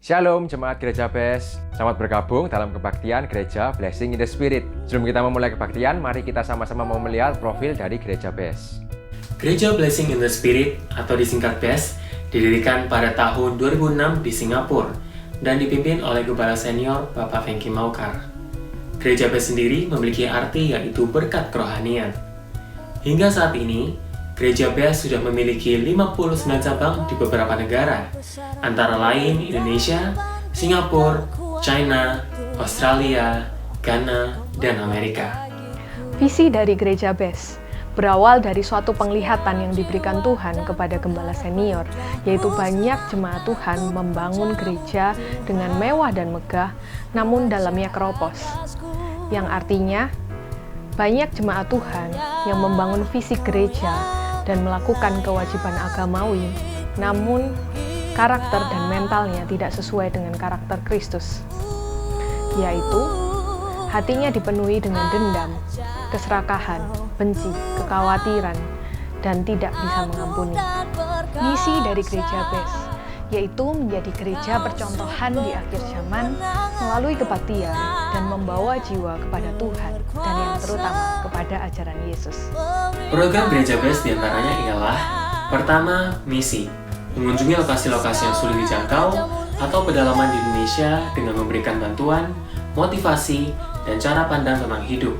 Shalom Jemaat Gereja BES, selamat bergabung dalam kebaktian Gereja Blessing in the Spirit. Sebelum kita memulai kebaktian, mari kita sama-sama mau melihat profil dari Gereja BES. Gereja Blessing in the Spirit atau disingkat BES didirikan pada tahun 2006 di Singapura dan dipimpin oleh Gembala Senior Bapak Fengki Maukar. Gereja BES sendiri memiliki arti yaitu berkat kerohanian. Hingga saat ini, Gereja BES sudah memiliki 59 cabang di beberapa negara, antara lain Indonesia, Singapura, China, Australia, Ghana, dan Amerika. Visi dari Gereja BES berawal dari suatu penglihatan yang diberikan Tuhan kepada Gembala Senior, yaitu banyak jemaat Tuhan membangun gereja dengan mewah dan megah, namun dalamnya keropos. Yang artinya, banyak jemaat Tuhan yang membangun visi gereja dan melakukan kewajiban agamawi, namun karakter dan mentalnya tidak sesuai dengan karakter Kristus, yaitu hatinya dipenuhi dengan dendam, keserakahan, benci, kekhawatiran, dan tidak bisa mengampuni. Misi dari Gereja BES yaitu menjadi gereja percontohan di akhir zaman melalui kebaktian dan membawa jiwa kepada Tuhan dan yang terutama kepada ajaran Yesus. Program Gereja BES diantaranya ialah: pertama, misi, mengunjungi lokasi-lokasi yang sulit dijangkau atau pedalaman di Indonesia dengan memberikan bantuan, motivasi, dan cara pandang tentang hidup,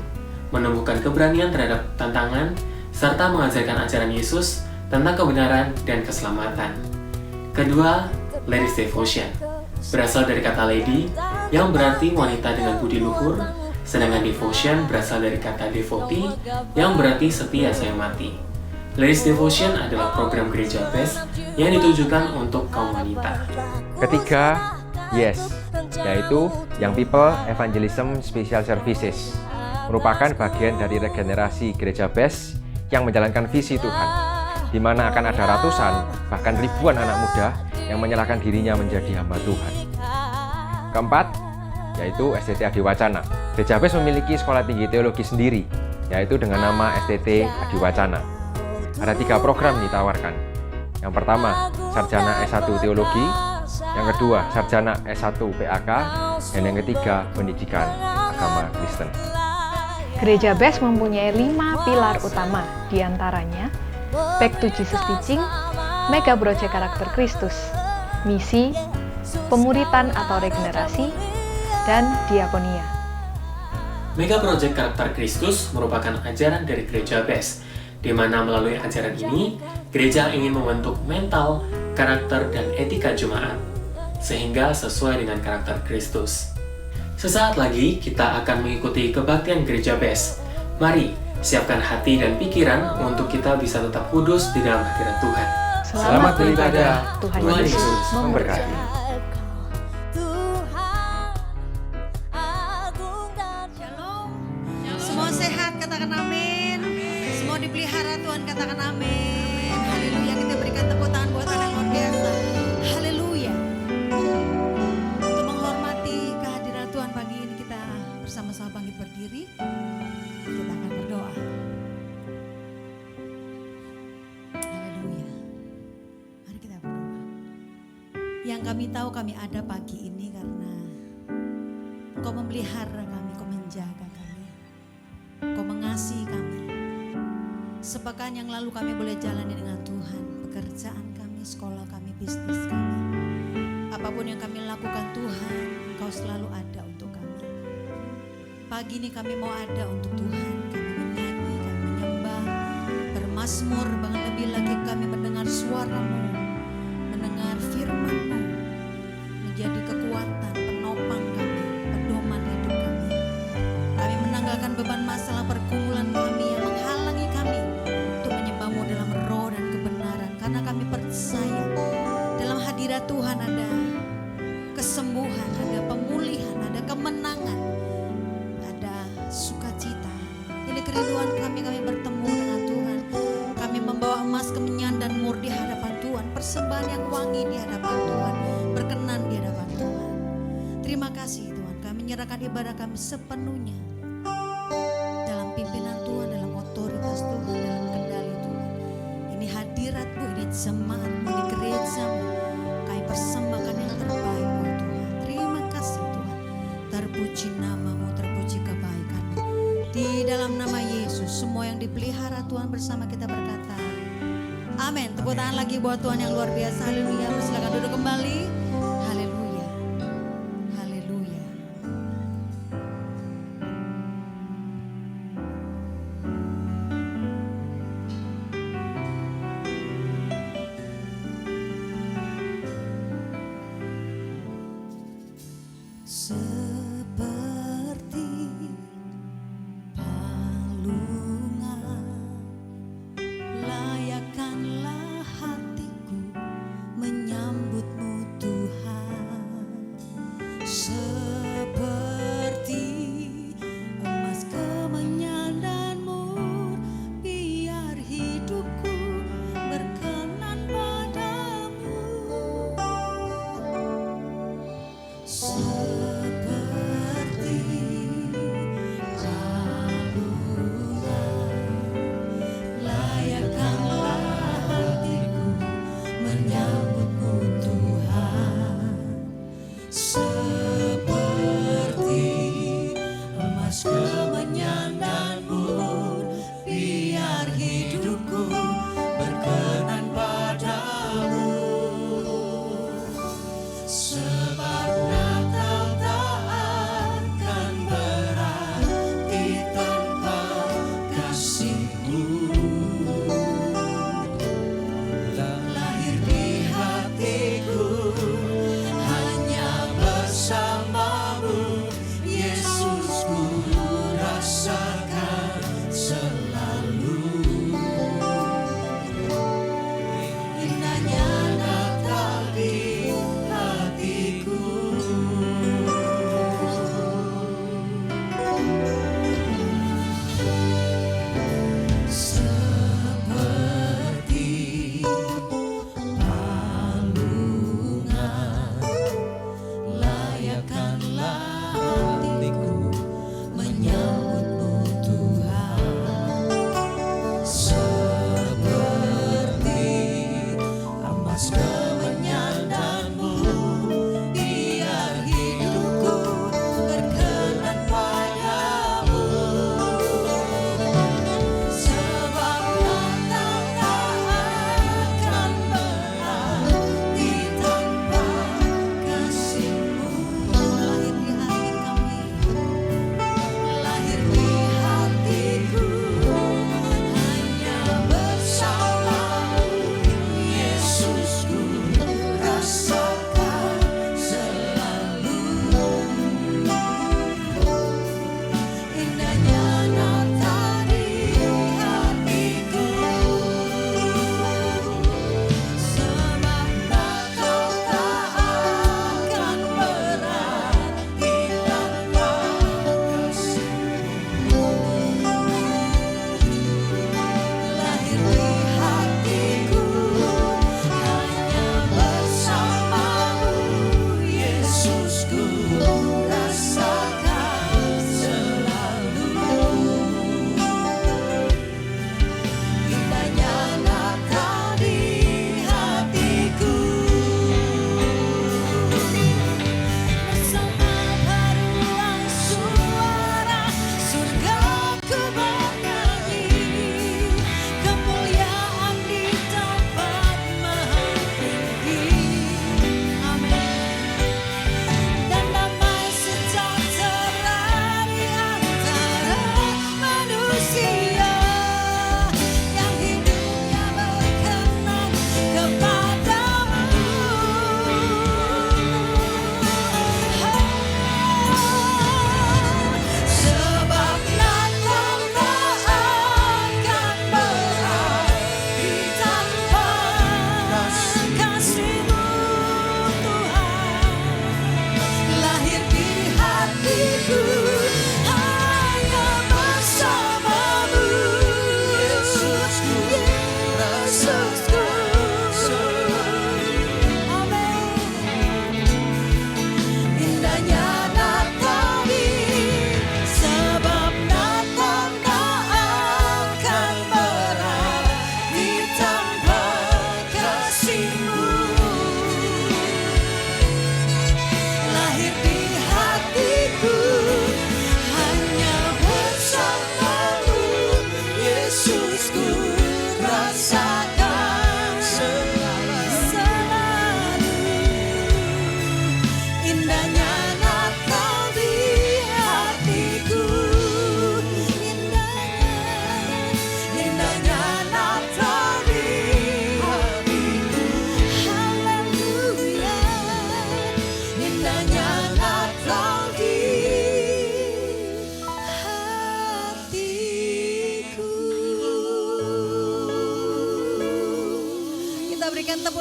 menumbuhkan keberanian terhadap tantangan, serta mengajarkan ajaran Yesus tentang kebenaran dan keselamatan. Kedua, Ladies Devotion, berasal dari kata lady yang berarti wanita dengan budi luhur, sedangkan devotion berasal dari kata devotee yang berarti setia saya mati. Ladies Devotion adalah program Gereja BES yang ditujukan untuk kaum wanita. Ketiga, Yes, yaitu Young People Evangelism Special Services, merupakan bagian dari regenerasi Gereja BES yang menjalankan visi Tuhan, di mana akan ada ratusan, bahkan ribuan anak muda yang menyerahkan dirinya menjadi hamba Tuhan. Keempat, yaitu STT Adiwacana. Gereja BES memiliki sekolah tinggi teologi sendiri, yaitu dengan nama STT Adiwacana. Ada 3 program yang ditawarkan. Yang pertama, Sarjana S1 Teologi, yang kedua, Sarjana S1 PAK, dan yang ketiga, Pendidikan Agama Kristen. Gereja BES mempunyai 5 pilar utama, diantaranya Back to Jesus Teaching, Mega Project Karakter Kristus, Misi, Pemuritan atau Regenerasi, dan Diakonia. Mega Project Karakter Kristus merupakan ajaran dari Gereja BES, di mana melalui ajaran ini, gereja ingin membentuk mental, karakter, dan etika jemaat, sehingga sesuai dengan karakter Kristus. Sesaat lagi, kita akan mengikuti kebaktian Gereja BES. Mari, siapkan hati dan pikiran untuk kita bisa tetap kudus di dalam hadirat Tuhan. Selamat beribadah, Tuhan Tuhan Yesus Yesus memberkati. memberkati. Shalom. Semua sehat, katakan amin. Semua dipelihara Tuhan, katakan amin. Haleluya, kita berikan tepuk tangan buat Tuhan yang luar biasa. Haleluya. Untuk menghormati kehadiran Tuhan pagi ini, kita bersama-sama bangkit berdiri. Kita akan berdoa. Haleluya. Mari kita berdoa. Yang kami tahu kami ada pagi ini karena Engkau memelihara kami, Engkau menjaga kami, Engkau mengasihi kami. Sepekan yang lalu kami boleh jalani dengan Tuhan, pekerjaan kami, sekolah kami, bisnis kami. Apapun yang kami lakukan Tuhan, Engkau selalu ada untuk kami. Pagi ini kami mau ada untuk Tuhan, kami menyanyi, kami menyembah, bermazmur, bahkan lebih lagi kami mendengar suara-Mu, mendengar firman-Mu, menjadi kekuatan, penopang kami, pedoman hidup kami. Kami menanggalkan beban masalah pergumulan kami yang menghalangi kami untuk menyembah-Mu dalam roh dan kebenaran, karena kami percaya dalam hadirat Tuhan ada kesembuhan, ada pemulihan, ada kemenangan, ada sukacita. Ini kerinduan kami bertemu dengan Tuhan. Kami membawa emas, kemenyan, dan mur di hadapan Tuhan, persembahan yang wangi di hadapan Tuhan, berkenan di hadapan Tuhan. Terima kasih Tuhan, kami menyerahkan ibadah kami sepenuhnya dalam pimpinan Tuhan, dalam otoritas Tuhan, dalam kendali Tuhan. Ini hadirat-Mu, ini jemaat-Mu, ini gereja-Mu. Kami persembahkan yang terbaik buat Tuhan. Tuhan bersama kita berkata, amin. Tepuk tangan lagi buat Tuhan yang luar biasa. Haleluya. Silakan duduk kembali. Haleluya. Haleluya. Seperti palungan layakkanlah hatiku menyambutmu Tuhan, seperti emas kemenyan dan mur, biar hidupku berkenan padamu. Seperti palungan layakkanlah hatiku menyambutmu Tuhan, seperti emas kemenyan dan mur, biar hidupku berkenan padamu. Sebab Natal tak akan berarti tanpa kasih-Mu. Lahir di hatiku hanya bersama-Mu, Yesus, ku rasakan selalu. Indahnya Natal di hatiku.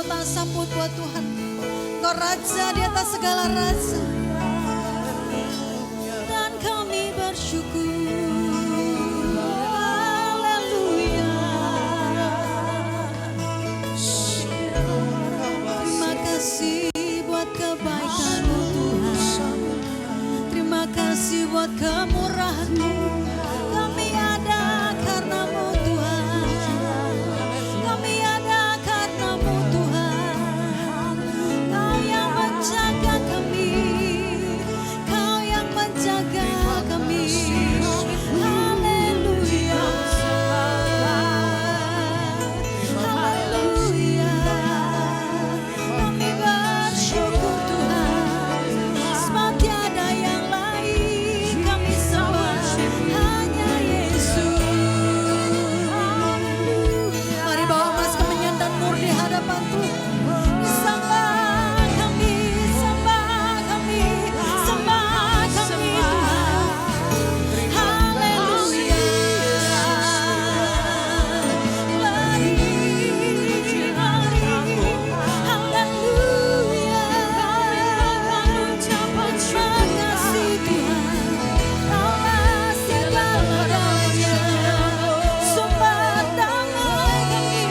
Engkau tak sambut buat Tuhan. Engkau Raja di atas segala raja. Dan kami bersyukur. Haleluya. Terima kasih buat kebaikan-Mu Tuhan. Terima kasih buat kemurahan-Mu. Kami ada karena-Mu Tuhan. Kami ada karena-Mu Tuhan. Kau yang menjaga kami. Kau yang menjaga kami. Haleluya. Haleluya. Kami bersyukur Tuhan. Sebab tiada yang lain kami sembah, hanya Yesus. Mari bawa emas kemenyan dan murni hadapan Tuhan. Sembah kami, sembah kami, sembah kami Tuhan. Haleluya. Mari, haleluya. Terima kasih Tuhan. Kaulah segala-galanya. Sumber damai kami,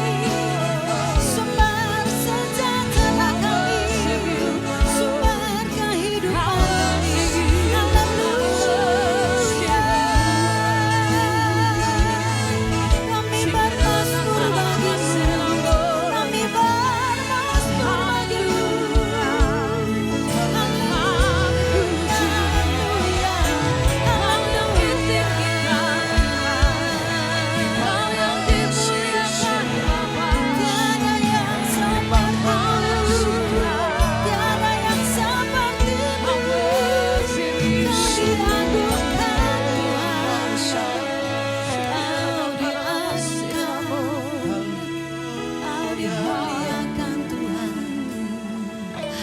sumber sejahtera kami, sumber kehidupan kami. Haleluya. Kami bermasmur bagimu, kami bermasmur bagimu.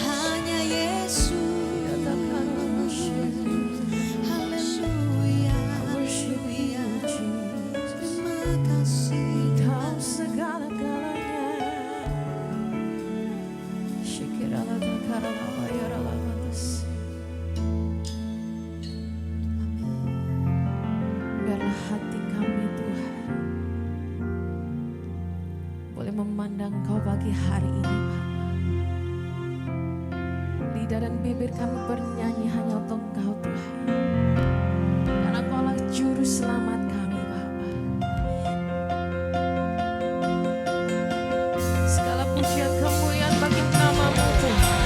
Hanya Yesus. Haleluya. Haleluya. Terima kasih Tuhan. Biarlah hati kami Tuhan boleh memandang Kau pagi hari ini Bapa. Lidah dan bibir kami bernyanyi hanya untuk Engkau Tuhan. Karena Kaulah juru selamat kami Bapa. Segala pujian kemuliaan bagi nama-Mu Tuhan.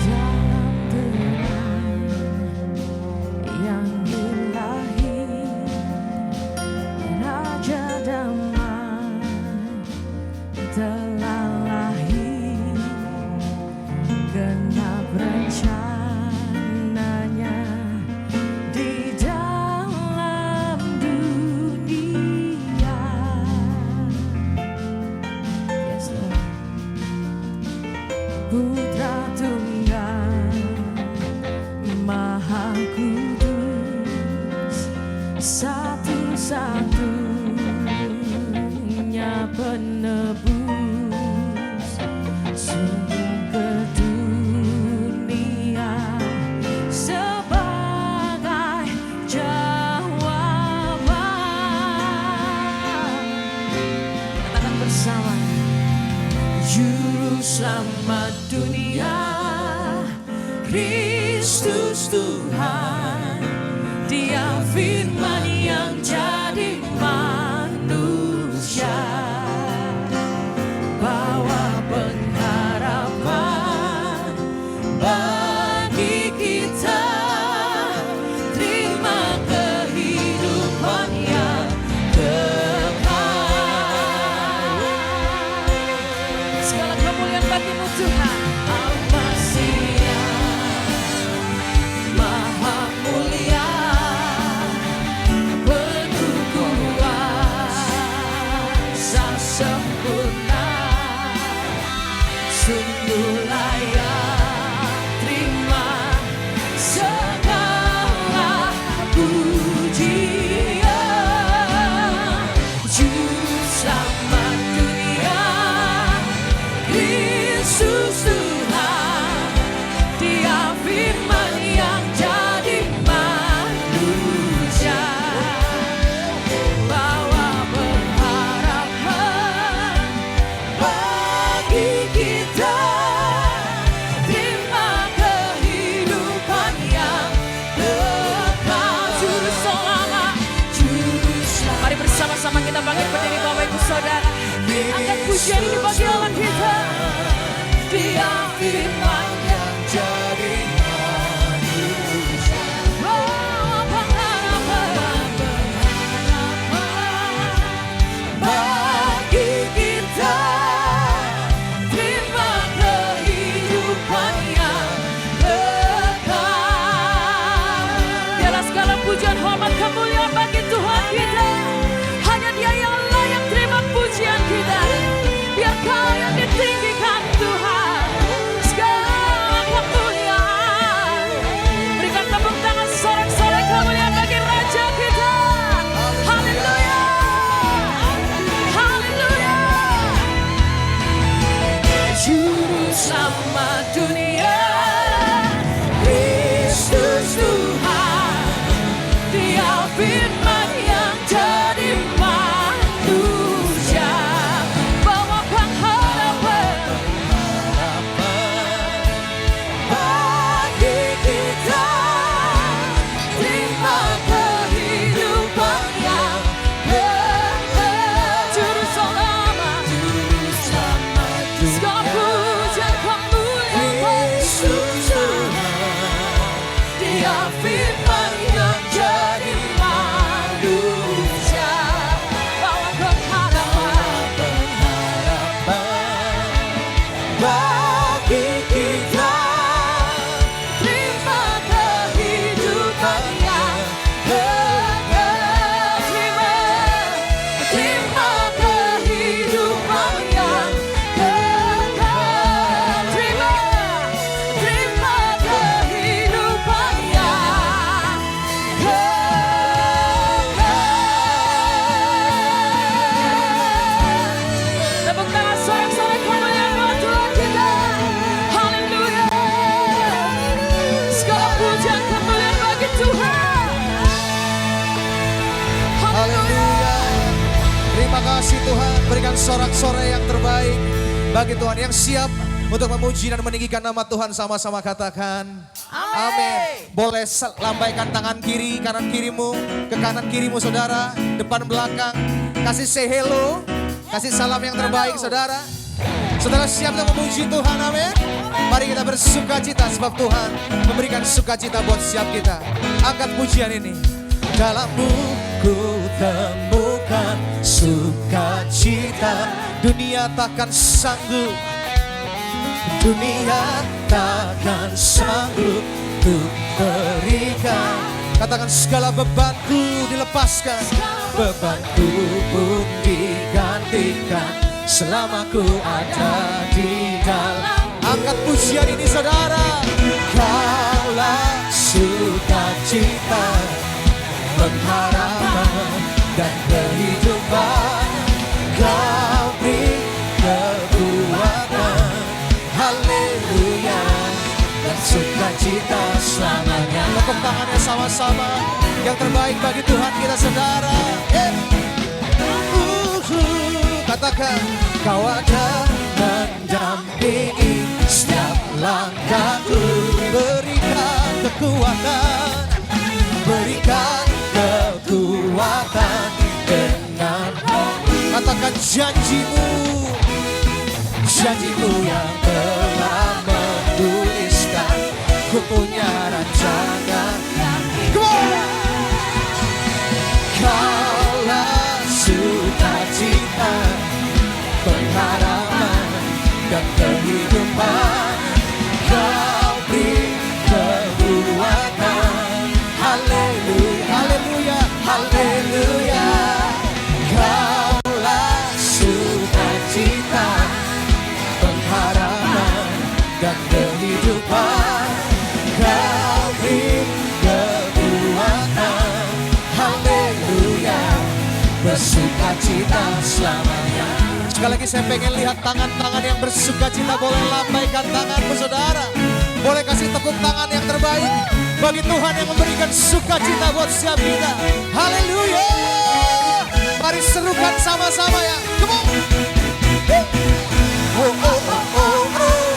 Dalam tenang yang ilahi, Raja damai telah lahir. Genap rencananya di dalam dunia. Yes, Lord. Putra Tunggal Maha Kudus, satu-satunya penebus sungguh ke dunia sebagai jawaban. Katakan bersama, Juru Selamat dunia, Kristus Tuhan. Dia firman yang jadi manusia, bawa pengharapan bagi kita. Terima kehidupan yang kekal. Segala kemuliaan bagi-Mu Tuhan. Al-Masih Maha mulia, pujian ini bagi Allah kita. Dia firman yang jadi manusia. Bawa pengharapan bagi kita. Terima kehidupan yang kekal. Biarlah segala pujian, hormat, kemuliaan bagi Tuhan kita. Hanya Dia yang layak terima pujian kita. Biar Kau yang ditinggikan Tuhan. Segala kemuliaan. Berikan tepuk tangan sorak-sorai kemuliaan bagi Raja kita. Haleluya. Haleluya. Juru selamat dunia, Kristus Tuhan. Dia firman yang jadi manusia. Bawa pengharapan bagi kita. Terima kehidupan yang kekal. Juru selamat, segala pujian kemuliaan Yesus Tuhan. Dia firman yang jadi manusia. Bawa pengharapan bagi kita. Terima kehidupan yang kekal. Terima kehidupan yang kekal. Terima kehidupan yang kekal. Tepuk tangan sorak-sorai kemuliaan buat Tuhan kita. Haleluya. Segala pujian kemuliaan bagi Tuhan. Haleluya. Terima kasih Tuhan. Berikan sorak-sorai yang terbaik bagi Tuhan yang siap untuk memuji dan meninggikan nama Tuhan. Sama-sama katakan amin. Boleh lambaikan tangan kiri, kanan kirimu, ke kanan kirimu saudara, depan belakang. Kasih say hello, kasih salam yang terbaik saudara. Saudara siap untuk memuji Tuhan, amin. Mari kita bersuka cita sebab Tuhan memberikan sukacita buat setiap kita. Angkat pujian ini. Dalammu ku temukan sukacita, dunia takkan sanggup, dunia takkan sanggup untuk berikan. Katakan segala bebanku dilepaskan, bebanku pun digantikan selama ku ada di dalam. Angkat pujian ini saudara. Kaulah sukacita, pengharapan dan kehidupan. Kau beri kekuatan, haleluya, dan sukacita selamanya. Tepuk tangannya sama-sama. Yang terbaik bagi Tuhan kita saudara. Katakan kau ada mendampingi setiap langkahku. Berikan kekuatan, berikan kekuatan dengan katakan janjimu, janjimu yang telah menuliskan. Ku punya rancangan. Kaulah sukacita, pengharapan dan kehidupan. Kau beri kekuatan, haleluya, haleluya, haleluya. Kaulah sukacita, pengharapan dan kehidupan. Kau beri kekuatan, haleluya, bersukacita selamanya. Sekali lagi saya pengen lihat tangan-tangan yang bersukacita. Boleh lambaikan tanganmu saudara. Boleh kasih tepuk tangan yang terbaik bagi Tuhan yang memberikan sukacita buat setiap kita. Haleluya. Mari serukan sama-sama ya. Come on. Oh, oh, oh, oh, oh.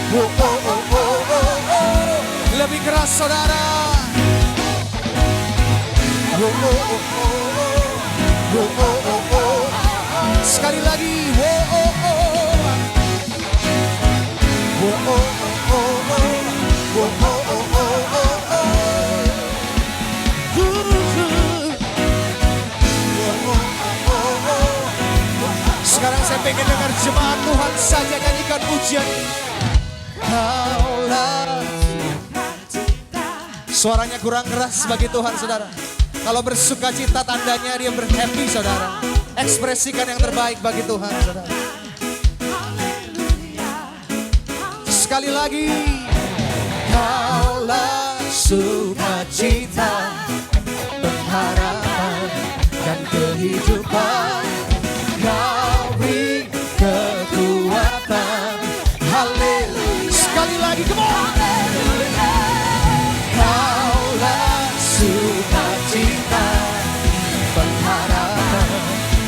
Oh, oh, oh, oh, oh, oh. Lebih keras saudara. Oh, oh, oh, oh, oh. Oh, oh, oh, oh. Sekali lagi. Oh, oh, oh. pengen dengar jemaat Tuhan saja nyanyikan pujian ini. Kaulah. Suaranya kurang keras bagi Tuhan saudara. Kalau bersuka cita tandanya dia berhappy saudara. Ekspresikan yang terbaik bagi Tuhan saudara. Sekali lagi. Kaulah sukacita, pengharapan dan kehidupan. Kau beri kekuatan. Haleluya. Sekali lagi, come on. Kaulah sukacita, pengharapan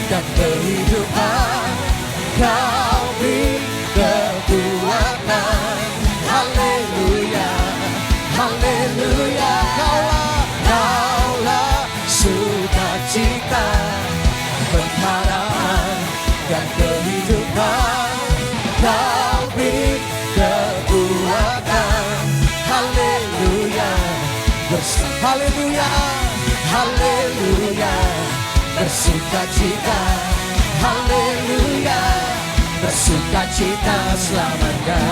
dan kehidupan. Kau beri kekuatan. Haleluya, haleluya. Kaulah sukacita, pengharapan dan kehidupan. Kau beri kekuatan. Haleluya, haleluya, haleluya. Bersukacita, haleluya. Bersukacita selamanya.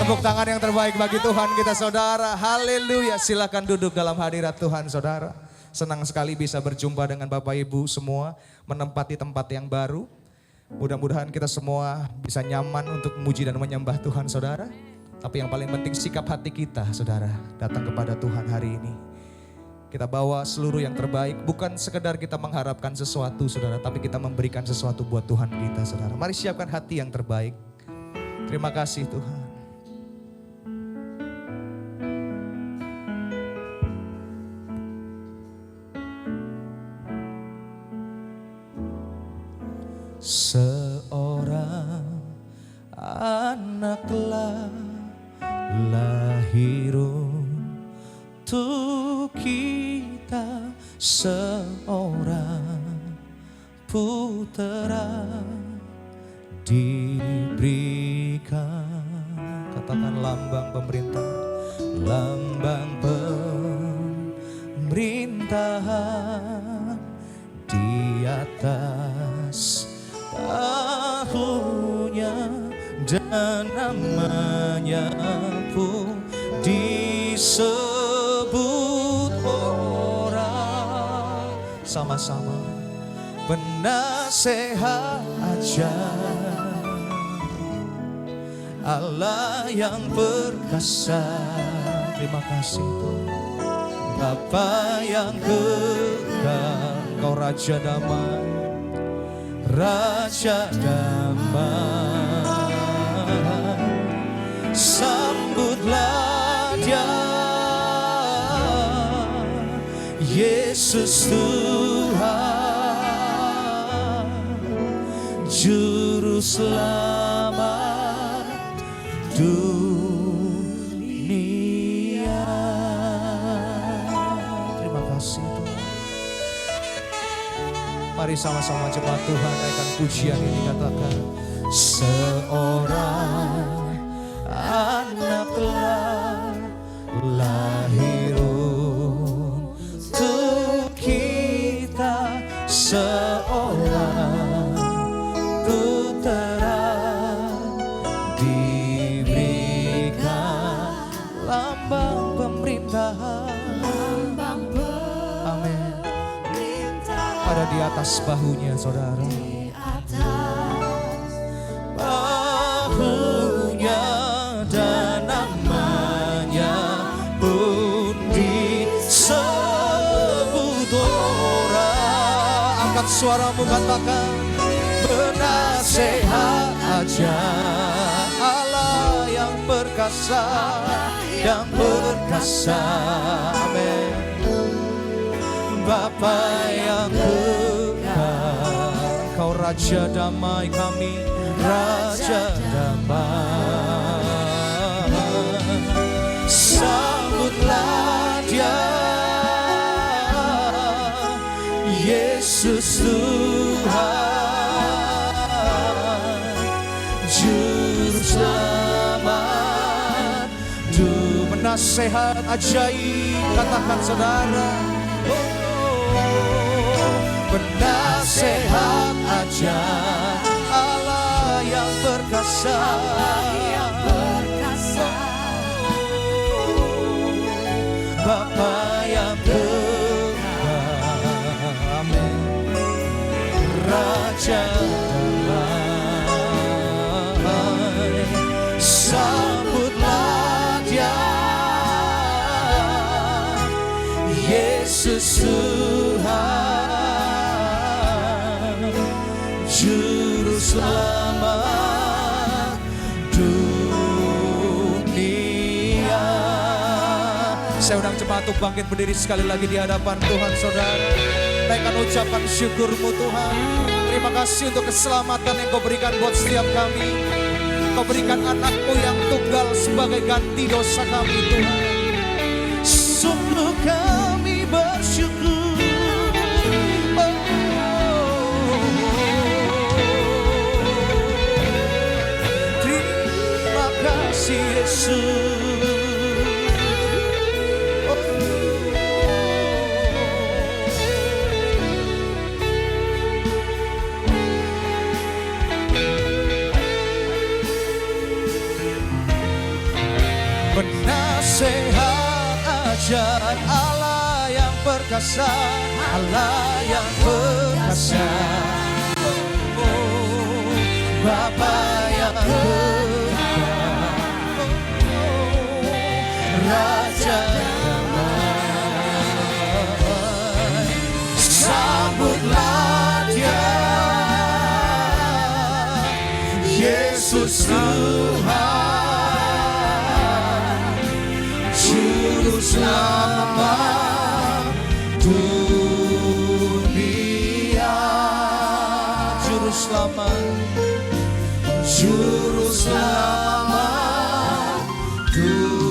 Tepuk tangan yang terbaik bagi Tuhan kita saudara. Haleluya. Silakan duduk dalam hadirat Tuhan saudara. Senang sekali bisa berjumpa dengan Bapak Ibu semua. Menempati tempat yang baru. Mudah-mudahan kita semua bisa nyaman untuk memuji dan menyembah Tuhan saudara. Tapi yang paling penting sikap hati kita saudara. Datang kepada Tuhan hari ini. Kita bawa seluruh yang terbaik. Bukan sekedar kita mengharapkan sesuatu saudara. Tapi kita memberikan sesuatu buat Tuhan kita saudara. Mari siapkan hati yang terbaik. Terima kasih Tuhan. Seorang anak telah lahir untuk kita, seorang putera diberikan. Katakan lambang pemerintah, lambang pemerintahan di atas tahunya dan namanya pun disebut orang. Sama-sama penasehat ajaib, Allah yang perkasa. Terima kasih Tuhan. Bapa yang kekal, Kau Raja Damai, Raja Damai. Sambutlah Dia, Yesus Tuhan, Juru Selamat dunia. Terima kasih Tuhan. Mari sama-sama jemaat Tuhan naikkan pujian ini, katakan seorang anak telah lahir untuk kita, seorang putera diberikan lambang pemerintahan. Amin. Ada di atas bahunya saudara. Bahunya dan namanya pun disebut orang. Angkat suaramu katakan penasehat ajaib, Allah yang perkasa, yang perkasa. Amin. Bapa yang kekal, Kau Raja Damai kami, Raja Damai. Sambutlah Dia, Yesus Tuhan, Juru Selamat dunia. penasehat ajaib, katakan saudara. Penasehat ajaib, Allah yang perkasa, Bapa yang berdamai, Raja damai, sambutlah Dia, Yesus Tuhan, Juru Selamat dunia. Saya undang jemaat untuk bangkit berdiri sekali lagi di hadapan Tuhan, saudara. Naikkan ucapan syukur-Mu Tuhan. Terima kasih untuk keselamatan yang Kau berikan buat setiap kami. Kau berikan anak-Mu yang tunggal sebagai ganti dosa kami, Tuhan. Sungguh kami bersyukur. Terima kasih Yesus. Penasehat ajaib, Allah yang perkasa, Allah yang perkasa, Bapa yang berdamai, Raja damai, sambutlah Dia, Yesus Tuhan, Juru Selamat dunia. Juru Selamat, Juru Selamat dunia.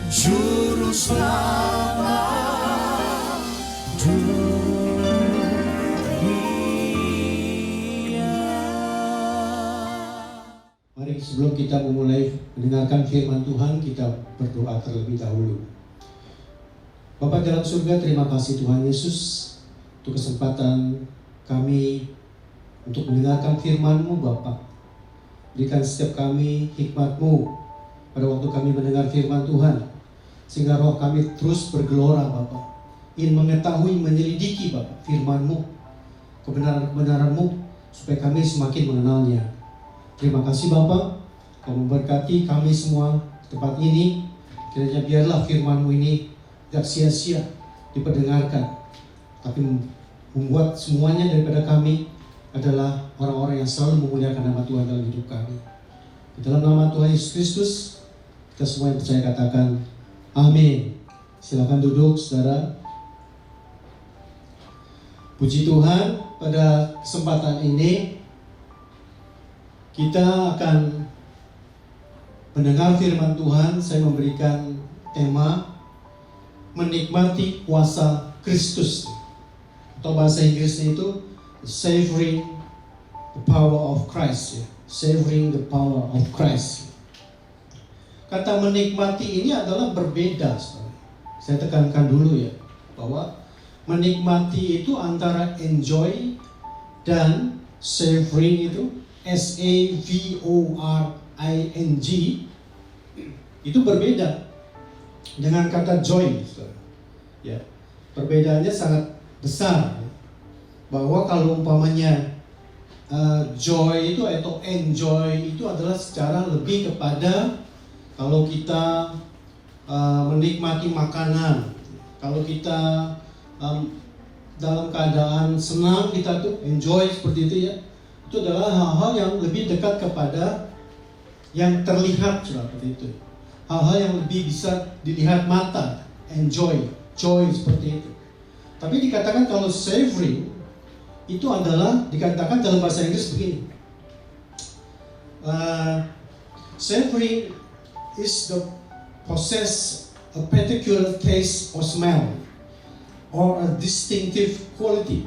Juru Selamat dunia. Mari sebelum kita memulai mendengarkan firman Tuhan, kita berdoa terlebih dahulu. Bapa dalam surga, terima kasih Tuhan Yesus untuk kesempatan kami untuk mendengarkan firman-Mu Bapa. Berikan setiap kami hikmat-Mu pada waktu kami mendengar firman Tuhan, sehingga roh kami terus bergelora Bapa, ingin mengetahui, menyelidiki Bapa firman-Mu, kebenaran-kebenaran-Mu, supaya kami semakin mengenalnya. Terima kasih Bapa, Kau memberkati kami semua di tempat ini. Kiranya biarlah firman-Mu ini tidak sia-sia diperdengarkan, tapi membuat semuanya daripada kami adalah orang-orang yang selalu memuliakan nama Tuhan dalam hidup kami. Di dalam nama Tuhan Yesus Kristus, kita semua yang percaya katakan amin. Silakan duduk saudara. Puji Tuhan, pada kesempatan ini kita akan mendengar firman Tuhan. Saya memberikan tema menikmati kuasa Kristus, atau bahasa Inggrisnya itu savoring the power of Christ, ya. Savoring the power of Christ. Kata menikmati ini adalah berbeda. Saya tekankan dulu ya, bahwa menikmati itu antara enjoy dan savoring itu SAVORING itu berbeda dengan kata joy, ya. Perbedaannya sangat besar, ya. Bahwa kalau umpamanya joy itu atau enjoy itu adalah secara lebih kepada kalau kita menikmati makanan, kalau kita dalam keadaan senang, kita tuh enjoy seperti itu ya. Itu adalah hal-hal yang lebih dekat kepada yang terlihat seperti itu. Hal-hal yang lebih bisa dilihat mata, enjoy, joy seperti itu. Tapi dikatakan kalau savoring itu adalah dikatakan dalam bahasa Inggris begini. Savoring is the possess a particular taste or smell or a distinctive quality.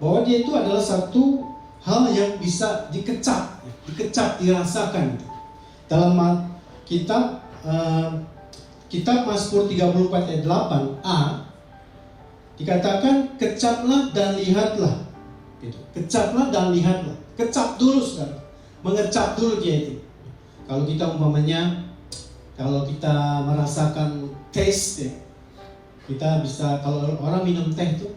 Bahwa dia itu adalah satu hal yang bisa dikecap, dirasakan. Dalam kitab Mazmur 34 ayat 8a dikatakan kecaplah dan lihatlah. Kecaplah dan lihatlah. Kecap dulu saudara. Mengecap dulu dia itu. Kalau kita umpamanya, kalau kita merasakan taste ya, kita bisa, kalau orang minum teh itu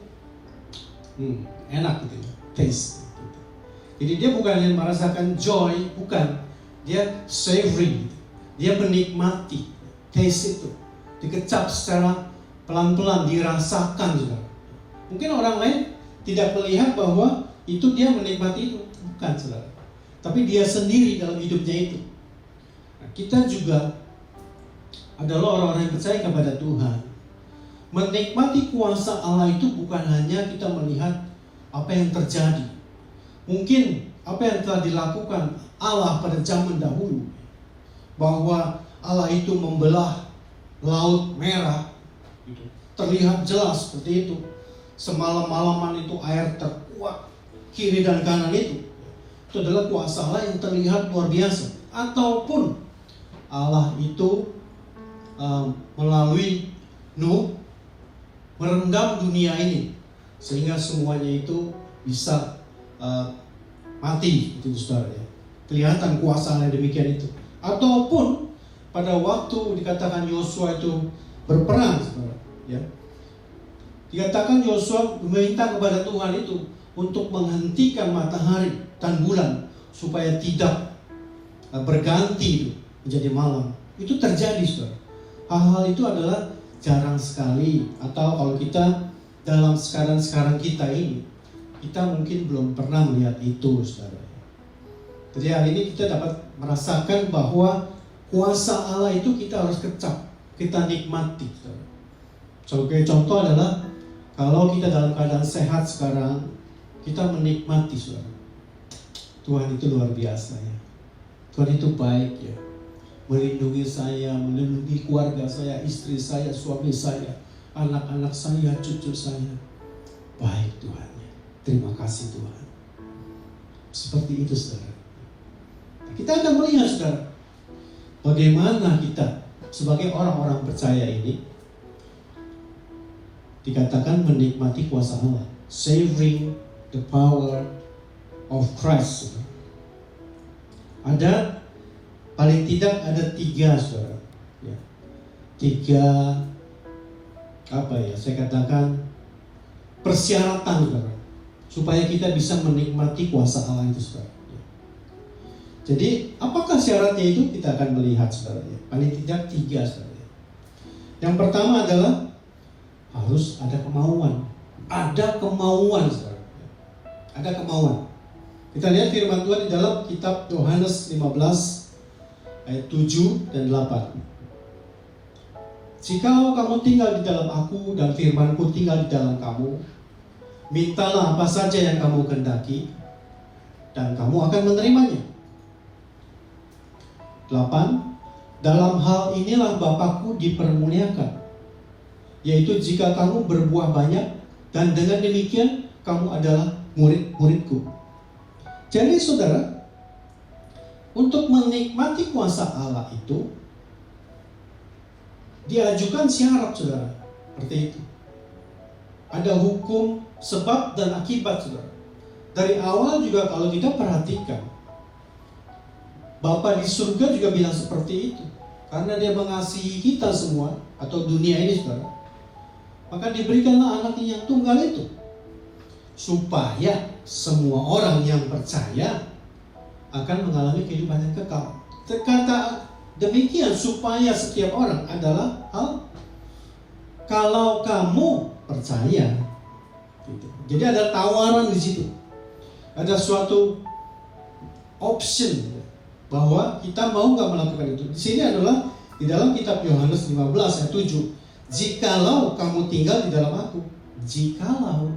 enak gitu, taste. Jadi dia bukan hanya merasakan joy, bukan. Dia savory, dia menikmati taste itu. Dikecap secara pelan-pelan, dirasakan juga. Mungkin orang lain tidak melihat bahwa itu dia menikmati itu, bukan saudara. Tapi dia sendiri dalam hidupnya itu. Nah, kita juga adalah orang-orang yang percaya kepada Tuhan. Menikmati kuasa Allah itu bukan hanya kita melihat apa yang terjadi. Mungkin apa yang telah dilakukan Allah pada zaman dahulu, bahwa Allah itu membelah Laut Merah, terlihat jelas seperti itu. Semalam-malaman itu air terkuat kiri dan kanan itu adalah kuasa Allah yang terlihat luar biasa. Ataupun Allah itu melalui Nuh merendam dunia ini sehingga semuanya itu bisa mati, itu saudara ya. Kelihatan kuasa Allah demikian itu. Ataupun pada waktu dikatakan Yosua itu berperang, saudara ya. Dikatakan Yosua meminta kepada Tuhan itu untuk menghentikan matahari dan bulan supaya tidak berganti menjadi malam. Itu terjadi, saudara. Hal-hal itu adalah jarang sekali, atau kalau kita dalam sekarang kita ini, kita mungkin belum pernah melihat itu, saudara. Jadi hari ini kita dapat merasakan bahwa kuasa Allah itu kita harus kecap, kita nikmati, saudara. Sebagai contoh adalah kalau kita dalam keadaan sehat sekarang, kita menikmati, saudara. Tuhan itu luar biasa ya. Tuhan itu baik ya. Melindungi saya, melindungi keluarga saya, istri saya, suami saya, anak-anak saya, cucu saya. Baik Tuhan ya. Terima kasih Tuhan. Seperti itu, saudara. Kita akan melihat, saudara, bagaimana kita sebagai orang-orang percaya ini dikatakan menikmati kuasa Allah, savoring the power of Christ. Ada paling tidak ada 3, saudara. Ya. 3 saya katakan persyaratan, saudara, supaya kita bisa menikmati kuasa Allah itu, saudara. Ya. Jadi apakah syaratnya itu? Kita akan melihat, saudara. Ya. Paling tidak 3, saudara. Yang pertama adalah harus ada kemauan. Ada kemauan, saudara. Ada kemauan. Kita lihat firman Tuhan di dalam kitab Yohanes 15 ayat 7 dan 8. Jikalau kamu tinggal di dalam aku dan firman-Ku tinggal di dalam kamu, mintalah apa saja yang kamu kehendaki dan kamu akan menerimanya. 8. Dalam hal inilah Bapa-Ku dipermuliakan, yaitu jika kamu berbuah banyak, dan dengan demikian kamu adalah murid-murid-Ku. Jadi saudara, untuk menikmati kuasa Allah itu diajukan syarat, saudara. Seperti itu. Ada hukum sebab dan akibat, saudara. Dari awal juga kalau kita perhatikan, Bapa di surga juga bilang seperti itu. Karena dia mengasihi kita semua, atau dunia ini, saudara, maka diberikanlah anaknya yang tunggal itu, supaya semua orang yang percaya akan mengalami kehidupan yang kekal. Kata demikian supaya setiap orang adalah kalau kamu percaya. Gitu. Jadi ada tawaran di situ, ada suatu option bahwa kita mau nggak melakukan itu. Di sini adalah di dalam kitab Yohanes 15 ayat 7. Jikalau kamu tinggal di dalam aku, jikalau,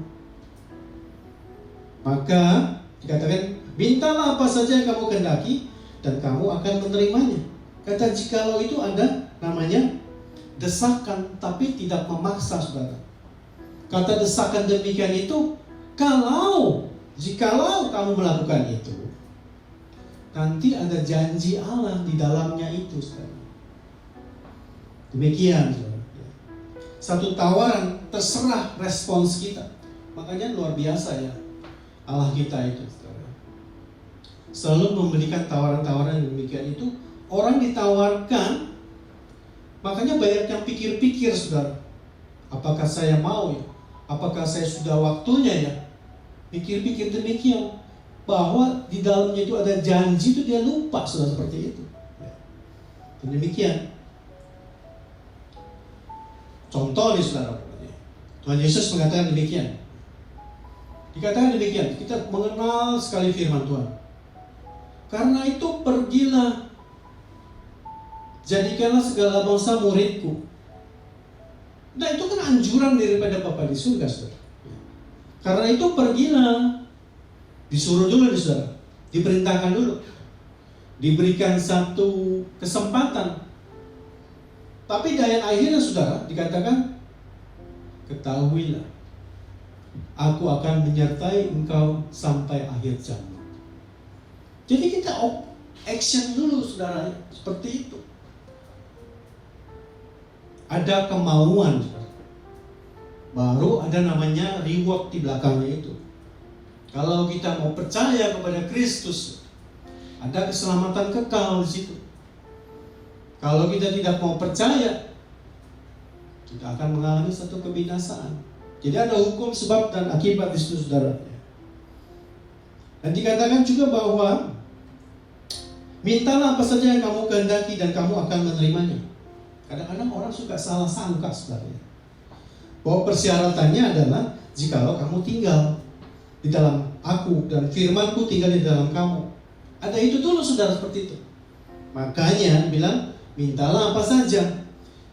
maka dikatakan mintalah apa saja yang kamu kehendaki dan kamu akan menerimanya. Kata jikalau itu ada namanya desakan, tapi tidak memaksa, saudara. Kata desakan demikian itu kalau jikalau kamu melakukan itu, nanti ada janji Allah di dalamnya itu, saudara. Demikian, saudara. Satu tawaran, terserah respons kita. Makanya luar biasa ya Allah kita itu, saudara. Selalu memberikan tawaran-tawaran yang demikian itu. Orang ditawarkan, makanya banyak yang pikir-pikir, saudara. Apakah saya mau ya? Apakah saya sudah waktunya ya? Pikir-pikir demikian. Bahwa di dalamnya itu ada janji, itu dia lupa, saudara, seperti itu. Dan demikian. Contoh nih, saudara. Tuhan Yesus mengatakan demikian. Dikatakan demikian, kita mengenal sekali firman Tuhan. Karena itu pergilah, jadikanlah segala bangsa muridku. Nah itu kan anjuran daripada Bapa di surga, saudara. Karena itu pergilah, disuruh dulu, saudara, diperintahkan dulu, diberikan satu kesempatan. Tapi di akhirnya, saudara, dikatakan, ketahuilah, aku akan menyertai engkau sampai akhir zaman. Jadi kita action dulu, saudara, seperti itu. Ada kemauan, baru ada namanya reward di belakangnya itu. Kalau kita mau percaya kepada Kristus, ada keselamatan kekal di situ. Kalau kita tidak mau percaya, kita akan mengalami satu kebinasaan. Jadi ada hukum sebab dan akibat di situ, saudara. Dan dikatakan juga bahwa mintalah apa saja yang kamu kehendaki dan kamu akan menerimanya. Kadang-kadang orang suka salah sangka, sebenarnya, bahwa persyaratannya adalah jikalau kamu tinggal di dalam aku dan firmanku tinggal di dalam kamu. Ada itu dulu, saudara, seperti itu. Makanya bilang, mintalah apa saja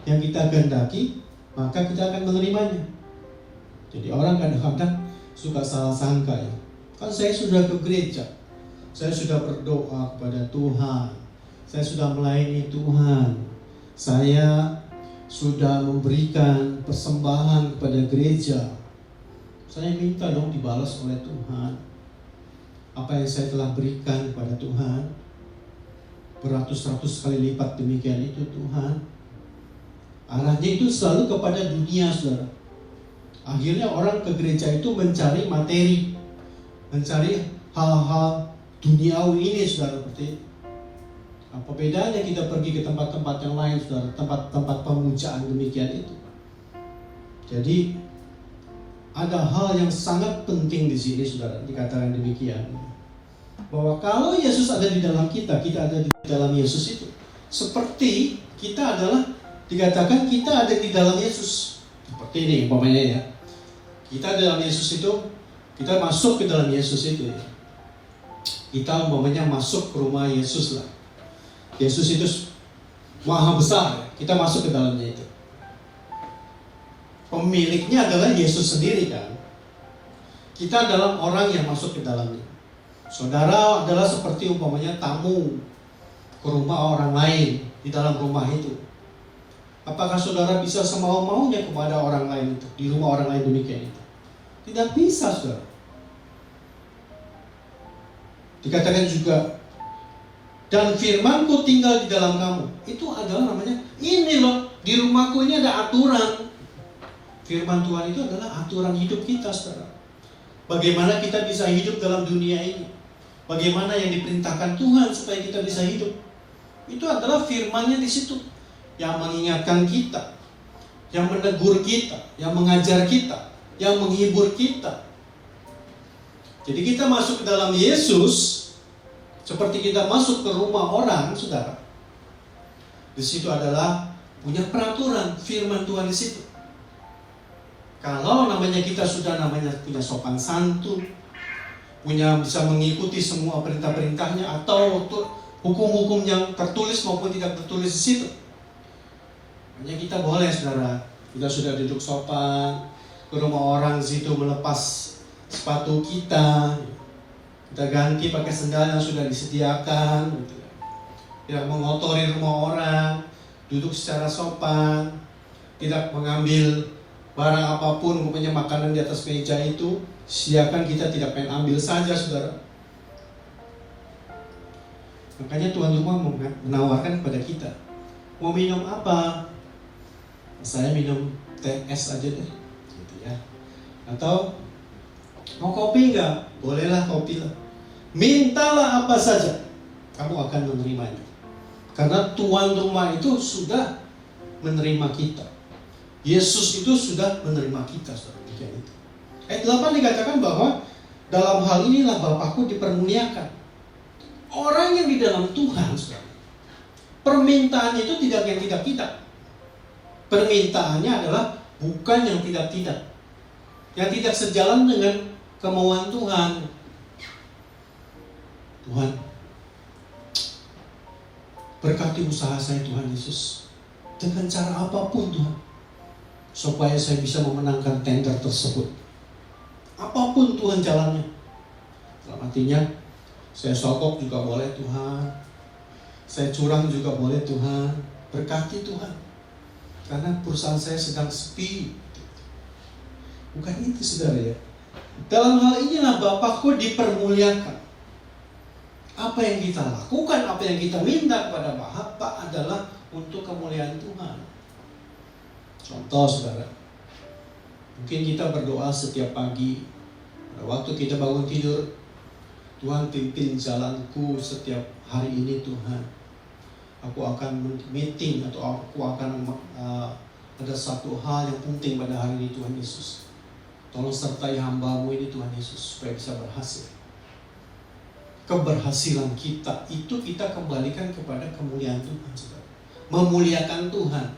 yang kita kehendaki, maka kita akan menerimanya. Jadi orang kadang-kadang suka salah sangka ya. Kan saya sudah ke gereja, saya sudah berdoa kepada Tuhan, saya sudah melayani Tuhan, saya sudah memberikan persembahan kepada gereja. Saya minta dong dibalas oleh Tuhan apa yang saya telah berikan kepada Tuhan. Beratus-ratus kali lipat demikian itu Tuhan. Arahnya itu selalu kepada dunia, saudara. Akhirnya orang ke gereja itu mencari materi, mencari hal-hal duniawi ini, saudara, seperti itu. Apa bedanya kita pergi ke tempat-tempat yang lain, saudara, tempat-tempat pemujaan demikian itu. Jadi ada hal yang sangat penting di sini, saudara, dikatakan demikian, bahwa kalau Yesus ada di dalam kita, kita ada di dalam Yesus itu. Seperti kita adalah, dikatakan kita ada di dalam Yesus. Seperti ini umpamanya ya. Kita dalam Yesus itu, kita masuk ke dalam Yesus itu ya. Kita umpamanya masuk ke rumah Yesus lah. Yesus itu maha besar, kita masuk ke dalamnya itu. Pemiliknya adalah Yesus sendiri kan. Kita adalah orang yang masuk ke dalamnya. Saudara adalah seperti umpamanya tamu ke rumah orang lain di dalam rumah itu. Apakah saudara bisa semau-maunya kepada orang lain itu, di rumah orang lain demikian itu? Tidak bisa, saudara. Dikatakan juga, dan firmanku tinggal di dalam kamu. Itu adalah namanya, ini loh, di rumahku ini ada aturan. Firman Tuhan itu adalah aturan hidup kita, saudara. Bagaimana kita bisa hidup dalam dunia ini. Bagaimana yang diperintahkan Tuhan supaya kita bisa hidup. Itu adalah firman-Nya di situ. Yang mengingatkan kita, yang menegur kita, yang mengajar kita, yang menghibur kita. Jadi kita masuk ke dalam Yesus, seperti kita masuk ke rumah orang, saudara. Di situ adalah punya peraturan firman Tuhan di situ. Kalau namanya kita sudah namanya punya sopan santun, punya bisa mengikuti semua perintah-perintahnya atau hukum-hukum yang tertulis maupun tidak tertulis di situ. Hanya kita boleh, saudara, kita sudah duduk sopan ke rumah orang di situ, melepas sepatu kita ganti pakai sendal yang sudah disediakan, gitu. Tidak mengotori rumah orang, duduk secara sopan, tidak mengambil Barang apapun, umpamanya makanan di atas meja itu, silakan kita tidak pengen ambil saja, saudara. Makanya tuan rumah menawarkan kepada kita, mau minum apa? Saya minum teh es aja deh, gitu ya. Atau mau kopi enggak? Bolehlah kopi lah. Mintalah apa saja, kamu akan menerimanya. Karena tuan rumah itu sudah menerima kita. Yesus itu sudah menerima kita, saudara. Itu. Ayat 8 dikatakan bahwa dalam hal inilah Bapakku dipermuliakan. Orang yang di dalam Tuhan, saudara, permintaannya itu tidak yang tidak-tidak. Permintaannya adalah bukan yang tidak-tidak. Yang tidak sejalan dengan kemauan Tuhan. Tuhan, berkati usaha saya Tuhan Yesus. Dengan cara apapun Tuhan. Supaya saya bisa memenangkan tender tersebut. Apapun Tuhan jalannya. Dalam artinya, saya sokok juga boleh Tuhan. Saya curang juga boleh Tuhan. Berkati Tuhan. Karena perusahaan saya sedang sepi. Bukan itu saudara ya. Dalam hal inilah Bapakku dipermuliakan. Apa yang kita lakukan, apa yang kita minta kepada Bapa adalah untuk kemuliaan Tuhan. Contoh saudara, mungkin kita berdoa setiap pagi. Pada waktu kita bangun tidur, Tuhan pimpin jalanku setiap hari ini Tuhan. Aku akan meeting atau aku akan ada satu hal yang penting pada hari ini Tuhan Yesus. Tolong sertai hamba-Mu ini Tuhan Yesus supaya bisa berhasil. Keberhasilan kita itu kita kembalikan kepada kemuliaan Tuhan, saudara. Memuliakan Tuhan.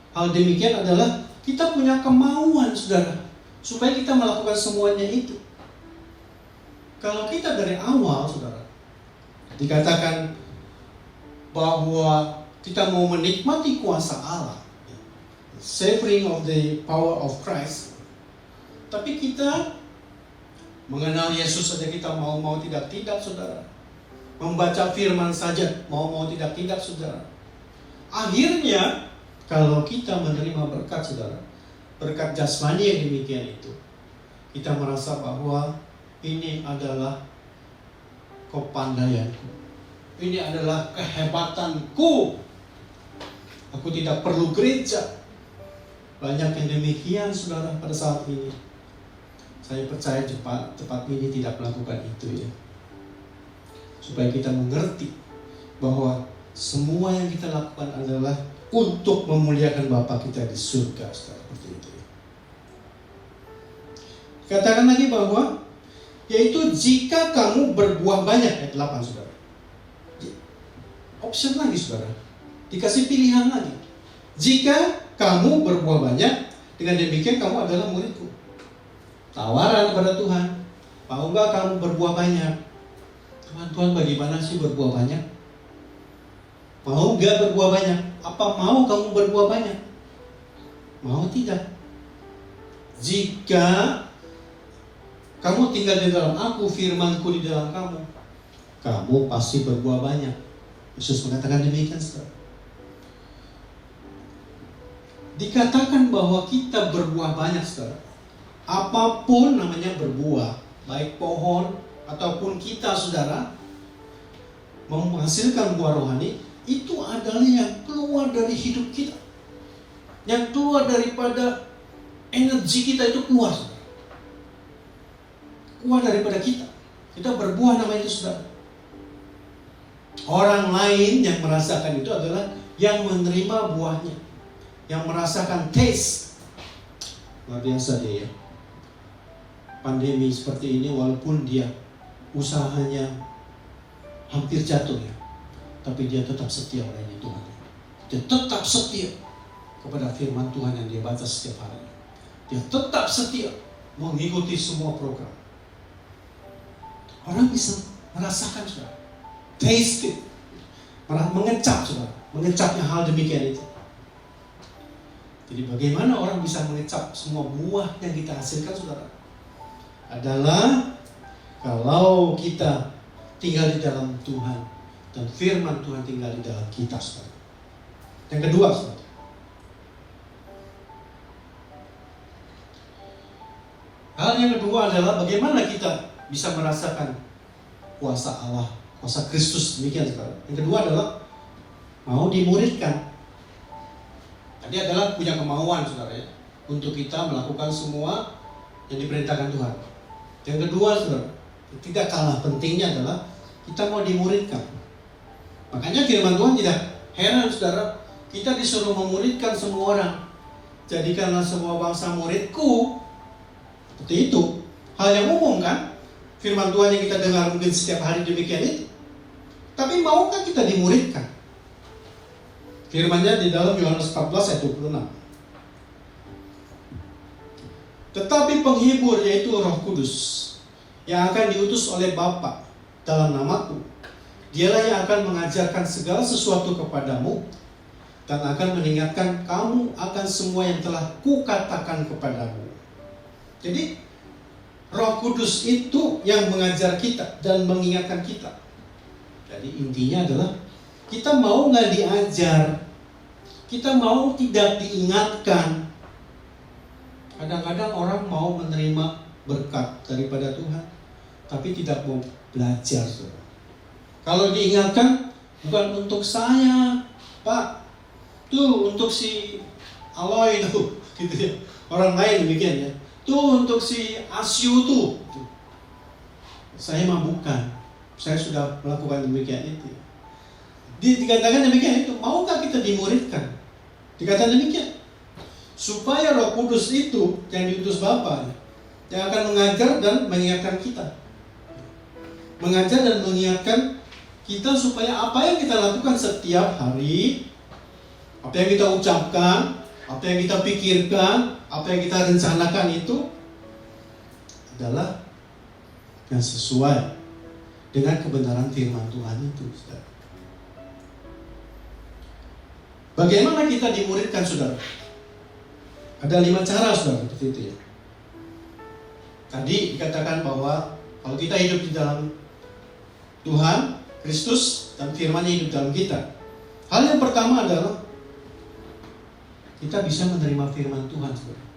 Hal demikian adalah kita punya kemauan, saudara, supaya kita melakukan semuanya itu. Kalau kita dari awal, saudara, dikatakan bahwa kita mau menikmati kuasa Allah, savoring of the power of Christ, tapi kita mengenal Yesus saja kita mau tidak, saudara. Membaca firman saja mau tidak, saudara. Akhirnya, kalau kita menerima berkat, saudara, berkat jasmani yang demikian itu, kita merasa bahwa ini adalah kepandaianku. Ini adalah kehebatanku. Aku tidak perlu gereja. Banyak yang demikian, saudara, pada saat ini. Saya percaya tepat ini tidak melakukan itu ya. Supaya kita mengerti bahwa semua yang kita lakukan adalah untuk memuliakan Bapa kita di surga, seperti itu ya. Katakan lagi bahwa yaitu jika kamu berbuah banyak, ayat 8 saudara. Option lagi saudara. Dikasih pilihan lagi. Jika kamu berbuah banyak, dengan demikian kamu adalah muridku. Tawaran kepada Tuhan, mau enggak kamu berbuah banyak? Tuhan, bagaimana sih berbuah banyak? Mau enggak berbuah banyak? Apa mau kamu berbuah banyak? Mau tidak? Jika kamu tinggal di dalam aku, firmanku di dalam kamu, kamu pasti berbuah banyak. Yesus mengatakan demikian, saudara. Dikatakan bahwa kita berbuah banyak, saudara. Apapun namanya berbuah, baik pohon ataupun kita, saudara, menghasilkan buah rohani, itu adalah yang keluar dari hidup kita. Yang keluar daripada energi kita itu keluar, saudara. Keluar daripada kita. Kita berbuah namanya itu, saudara. Orang lain yang merasakan itu adalah yang menerima buahnya, yang merasakan taste. Luar biasa dia ya. Pandemi seperti ini, walaupun dia usahanya hampir jatuh ya, tapi dia tetap setia olehnya Tuhan. Dia tetap setia kepada firman Tuhan yang dia baca setiap hari. Dia tetap setia mengikuti semua program. Orang bisa merasakan, saudara, taste it, mengecap, saudara, mengecapnya hal demikian itu. Jadi bagaimana orang bisa mengecap semua buah yang kita hasilkan, saudara? Adalah kalau kita tinggal di dalam Tuhan dan firman Tuhan tinggal di dalam kita, saudara. Yang kedua, saudara, Hal yang kedua adalah bagaimana kita bisa merasakan kuasa Allah, kuasa Kristus, demikian saudara. Yang kedua adalah mau dimuridkan. Tadi adalah punya kemauan saudara ya, untuk kita melakukan semua yang diperintahkan Tuhan. Yang kedua saudara, tidak kalah pentingnya adalah kita mau dimuridkan. Makanya firman Tuhan tidak heran saudara, kita disuruh memuridkan semua orang. Jadikanlah semua bangsa muridku. Seperti itu. Hal yang umum kan? Firman Tuhan yang kita dengar mungkin setiap hari demikian itu. Tapi maukah kita dimuridkan? Firman-Nya di dalam Yohanes 14 ayat 26. Tetapi penghibur yaitu Roh Kudus yang akan diutus oleh Bapa dalam namaku, dialah yang akan mengajarkan segala sesuatu kepadamu dan akan mengingatkan kamu akan semua yang telah kukatakan kepadamu. Jadi Roh Kudus itu yang mengajar kita dan mengingatkan kita. Jadi intinya adalah kita mau nggak diajar, kita mau tidak diingatkan. Kadang-kadang orang mau menerima berkat daripada Tuhan, tapi tidak mau belajar. Kalau diingatkan, bukan untuk saya, Pak, tuh untuk si Aloy tuh, gitu ya. Orang lain demikian ya. Tuh untuk si Asyu tuh. Saya mah bukan. Saya sudah melakukan demikian itu. Dikatakan demikian itu. Maukah kita dimuridkan? Dikatakan demikian. Supaya Roh Kudus itu yang diutus Bapa yang akan mengajar dan mengingatkan kita. Mengajar dan mengingatkan kita supaya apa yang kita lakukan setiap hari, apa yang kita ucapkan, apa yang kita pikirkan, apa yang kita rencanakan itu adalah yang sesuai dengan kebenaran firman Tuhan itu. Saudara. Bagaimana kita dimuridkan, saudara? Ada 5 cara, saudara, seperti itu ya. Tadi dikatakan bahwa kalau kita hidup di dalam Tuhan, Kristus, dan firman-Nya hidup dalam kita. Hal yang pertama adalah kita bisa menerima firman Tuhan.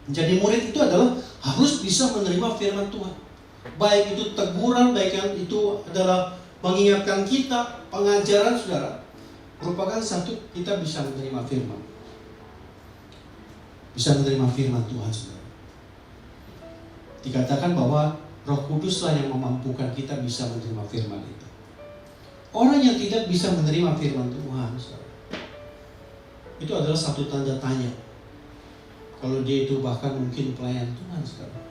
Menjadi murid itu adalah harus bisa menerima firman Tuhan. Baik itu teguran, baik yang itu adalah mengingatkan kita, pengajaran saudara. Merupakan satu kita bisa menerima firman. Bisa menerima firman Tuhan saudara. Dikatakan bahwa Roh Kuduslah yang memampukan kita bisa menerima firman itu. Orang yang tidak bisa menerima firman Tuhan saudara, itu adalah satu tanda tanya. Kalau dia itu bahkan mungkin pelayan Tuhan saudara.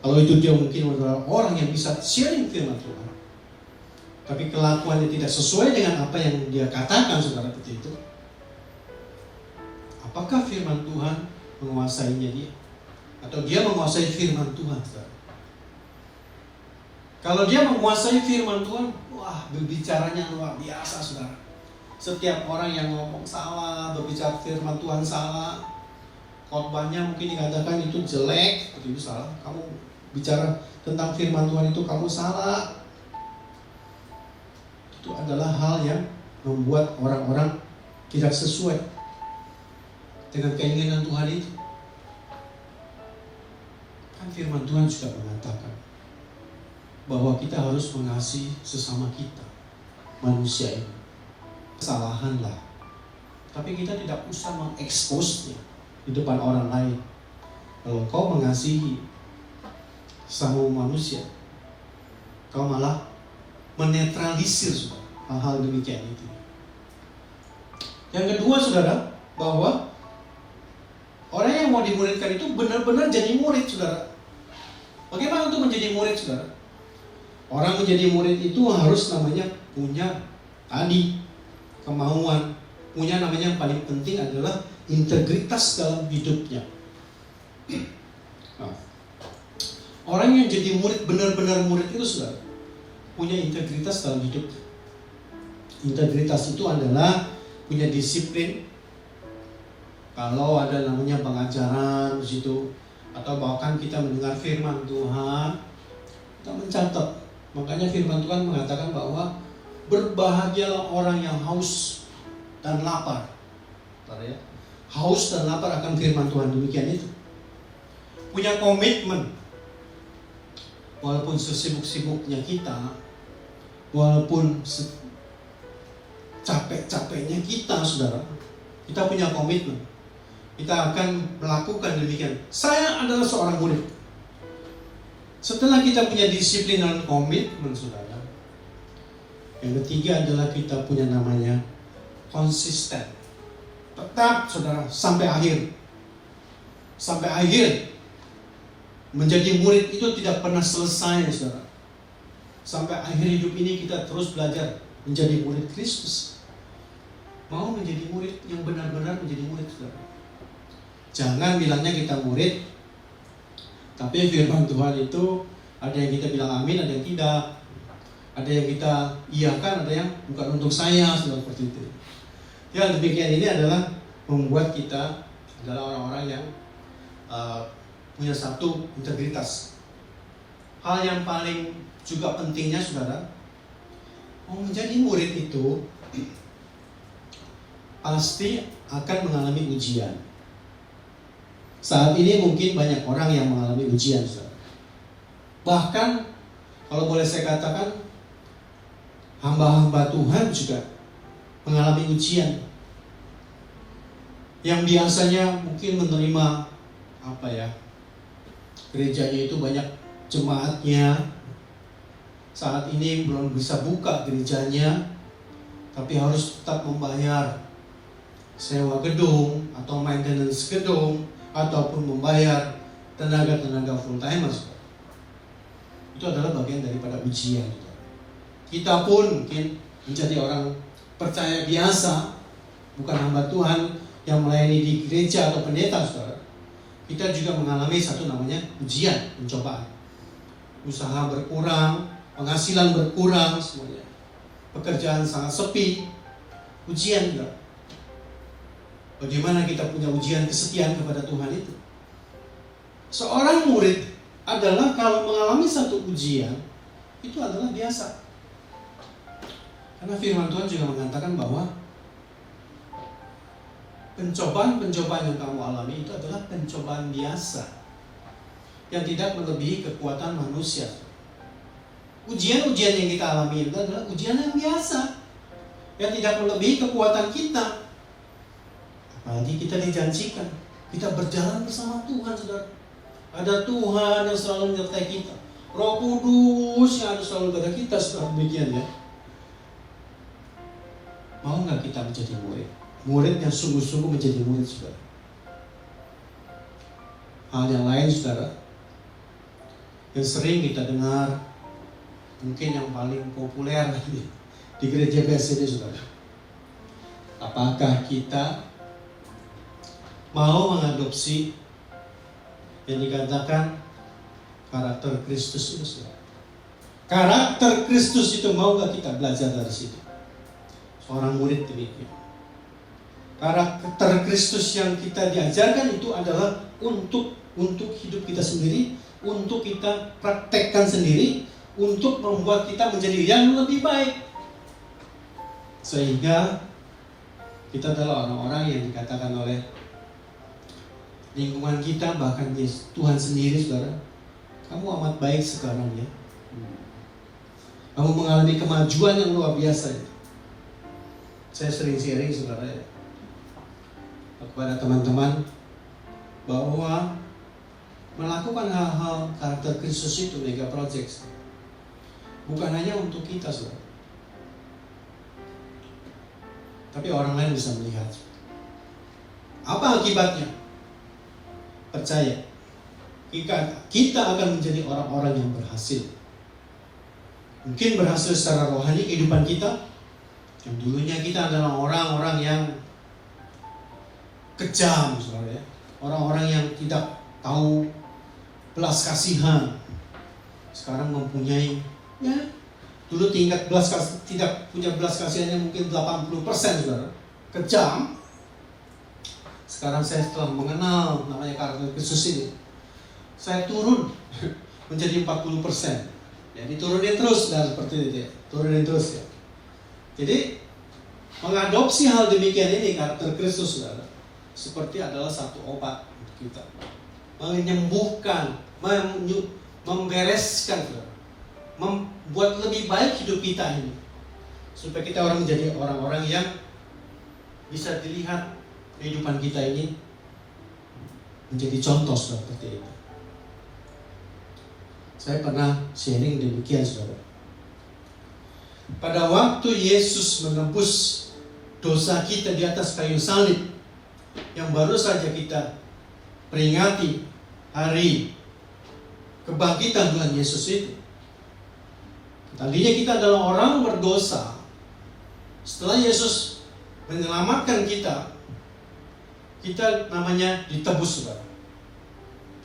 Kalau itu dia mungkin adalah orang yang bisa sharing firman Tuhan, tapi kelakuannya tidak sesuai dengan apa yang dia katakan saudara seperti itu. Apakah firman Tuhan menguasainya dia? Atau dia menguasai firman Tuhan saudara? Kalau dia menguasai firman Tuhan, wah berbicaranya luar biasa saudara. Setiap orang yang ngomong salah, berbicara firman Tuhan salah, khotbahnya mungkin dikatakan itu jelek, itu salah. Kamu bicara tentang firman Tuhan itu kamu salah. Itu adalah hal yang membuat orang-orang tidak sesuai dengan keinginan Tuhan itu. Kan firman Tuhan juga mengatakan bahwa kita harus mengasihi sesama kita, manusia ini. Kesalahanlah, tapi kita tidak usah mengeksposnya di depan orang lain. Kalau kau mengasihi sesama manusia, kau malah menetralisir hal-hal demikian itu. Yang kedua saudara, bahwa orang yang mau dimuridkan itu benar-benar jadi murid saudara. Bagaimana untuk menjadi murid saudara? Orang menjadi murid itu harus namanya punya tadi kemauan, punya namanya yang paling penting adalah integritas dalam hidupnya. Nah, orang yang jadi murid, benar-benar murid itu saudara, punya integritas dalam hidupnya. Integritas itu adalah punya disiplin. Kalau ada namanya pengajaran di situ, atau bahkan kita mendengar firman Tuhan, kita mencatat. Makanya firman Tuhan mengatakan bahwa berbahagialah orang yang haus dan lapar. Haus dan lapar akan firman Tuhan, demikian itu. Punya komitmen walaupun sesibuk-sibuknya kita, walaupun capek-capeknya kita, saudara, kita punya komitmen. Kita akan melakukan demikian. Saya adalah seorang murid. Setelah kita punya disiplin dan komitmen, saudara, yang ketiga adalah kita punya namanya konsisten. Tetap, saudara, sampai akhir. Sampai akhir. Menjadi murid itu tidak pernah selesai, saudara. Sampai akhir hidup ini kita terus belajar menjadi murid Kristus. Mau menjadi murid yang benar-benar menjadi murid, saudara. Jangan bilangnya kita murid, tapi firman Tuhan itu ada yang kita bilang amin, ada yang tidak. Ada yang kita iyakan, ada yang bukan untuk saya, seperti itu. Ya, demikian ini adalah membuat kita adalah orang-orang yang punya satu integritas. Hal yang paling juga pentingnya, saudara, mau menjadi murid itu pasti akan mengalami ujian. Saat ini mungkin banyak orang yang mengalami ujian, saudara. Bahkan kalau boleh saya katakan, hamba-hamba Tuhan juga mengalami ujian. Yang biasanya mungkin menerima gerejanya itu banyak jemaatnya. Saat ini belum bisa buka gerejanya, tapi harus tetap membayar sewa gedung atau maintenance gedung, ataupun membayar tenaga-tenaga full timers. Itu adalah bagian daripada ujian. Kita pun mungkin menjadi orang percaya biasa, bukan hamba Tuhan yang melayani di gereja atau pendeta, saudara. Kita juga mengalami satu namanya ujian, pencobaan. Usaha berkurang, penghasilan berkurang, semuanya. Pekerjaan sangat sepi, ujian juga. Bagaimana kita punya ujian kesetiaan kepada Tuhan itu? Seorang murid adalah kalau mengalami satu ujian, itu adalah biasa. Karena firman Tuhan juga mengatakan bahwa pencobaan-pencobaan yang kamu alami itu adalah pencobaan biasa, yang tidak melebihi kekuatan manusia. Ujian-ujian yang kita alami itu adalah ujian yang biasa, yang tidak melebihi kekuatan kita. Apalagi kita dijanjikan, kita berjalan bersama Tuhan, saudara. Ada Tuhan yang selalu menyertai kita, Roh Kudus yang ada selalu pada kita, saudara. Demikian ya. Mau nggak kita menjadi murid? Murid yang sungguh-sungguh menjadi murid, saudara. Hal yang lain, saudara, yang sering kita dengar, mungkin yang paling populer di gereja BSD, saudara. Apakah kita mau mengadopsi yang dikatakan karakter Kristus itu, saudara? Karakter Kristus itu mau nggak kita belajar dari situ? Seorang murid demikian. Karakter Kristus yang kita diajarkan itu adalah untuk hidup kita sendiri, untuk kita praktekkan sendiri, untuk membuat kita menjadi yang lebih baik. Sehingga kita adalah orang-orang yang dikatakan oleh lingkungan kita, bahkan Tuhan sendiri, saudara, kamu amat baik sekarang ya. Kamu mengalami kemajuan yang luar biasa ya. Saya sering sharing, saudara ya, kepada teman-teman bahwa melakukan hal-hal karakter Kristus itu mega project bukan hanya untuk kita, saudara, tapi orang lain bisa melihat. Apa akibatnya? Percaya, kita akan menjadi orang-orang yang berhasil. Mungkin berhasil secara rohani kehidupan kita. Yang dulunya kita adalah orang-orang yang kejam, saudara ya. Orang-orang yang tidak tahu belas kasihan. Sekarang mempunyai, ya, dulu tidak punya belas kasihannya mungkin 80%, saudara. Kejam. Sekarang saya setelah mengenal namanya karakter Kristus ini, saya turun menjadi 40%. Jadi turunin terus, dan seperti itu ya. Turunin terus ya. Jadi mengadopsi hal demikian ini, karakter Kristus, saudara, seperti adalah satu obat untuk kita, menyembuhkan, membereskan, membuat lebih baik hidup kita ini, supaya kita orang menjadi orang-orang yang bisa dilihat kehidupan kita ini menjadi contoh seperti itu. Saya pernah sharing demikian, saudara. Pada waktu Yesus menebus dosa kita di atas kayu salib, yang baru saja kita peringati hari kebangkitan Tuhan Yesus itu. Tadinya kita adalah orang berdosa. Setelah Yesus menyelamatkan kita, kita namanya ditebus, saudara.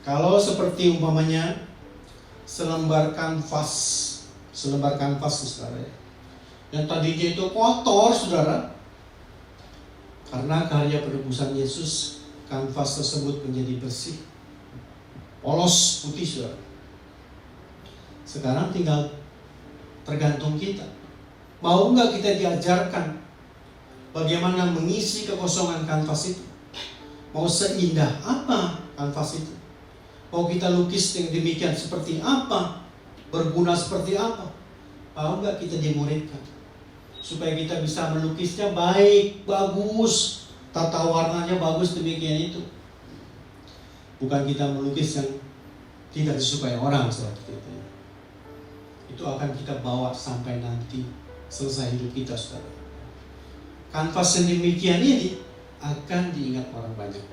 Kalau seperti umpamanya selembar kanvas, saudara, yang tadinya itu kotor, saudara, karena karya penebusan Yesus, kanvas tersebut menjadi bersih, polos, putih, saudara. Sekarang tinggal tergantung kita. Mau nggak kita diajarkan bagaimana mengisi kekosongan kanvas itu? Mau seindah apa kanvas itu? Mau kita lukis yang demikian seperti apa? Berguna seperti apa? Mau nggak kita dimuridkan? Supaya kita bisa melukisnya baik, bagus, tata warnanya bagus, demikian itu. Bukan kita melukis yang tidak disukai orang seperti itu. Itu akan kita bawa sampai nanti selesai hidup kita, saudara. Kanvas yang demikian ini akan diingat orang banyak,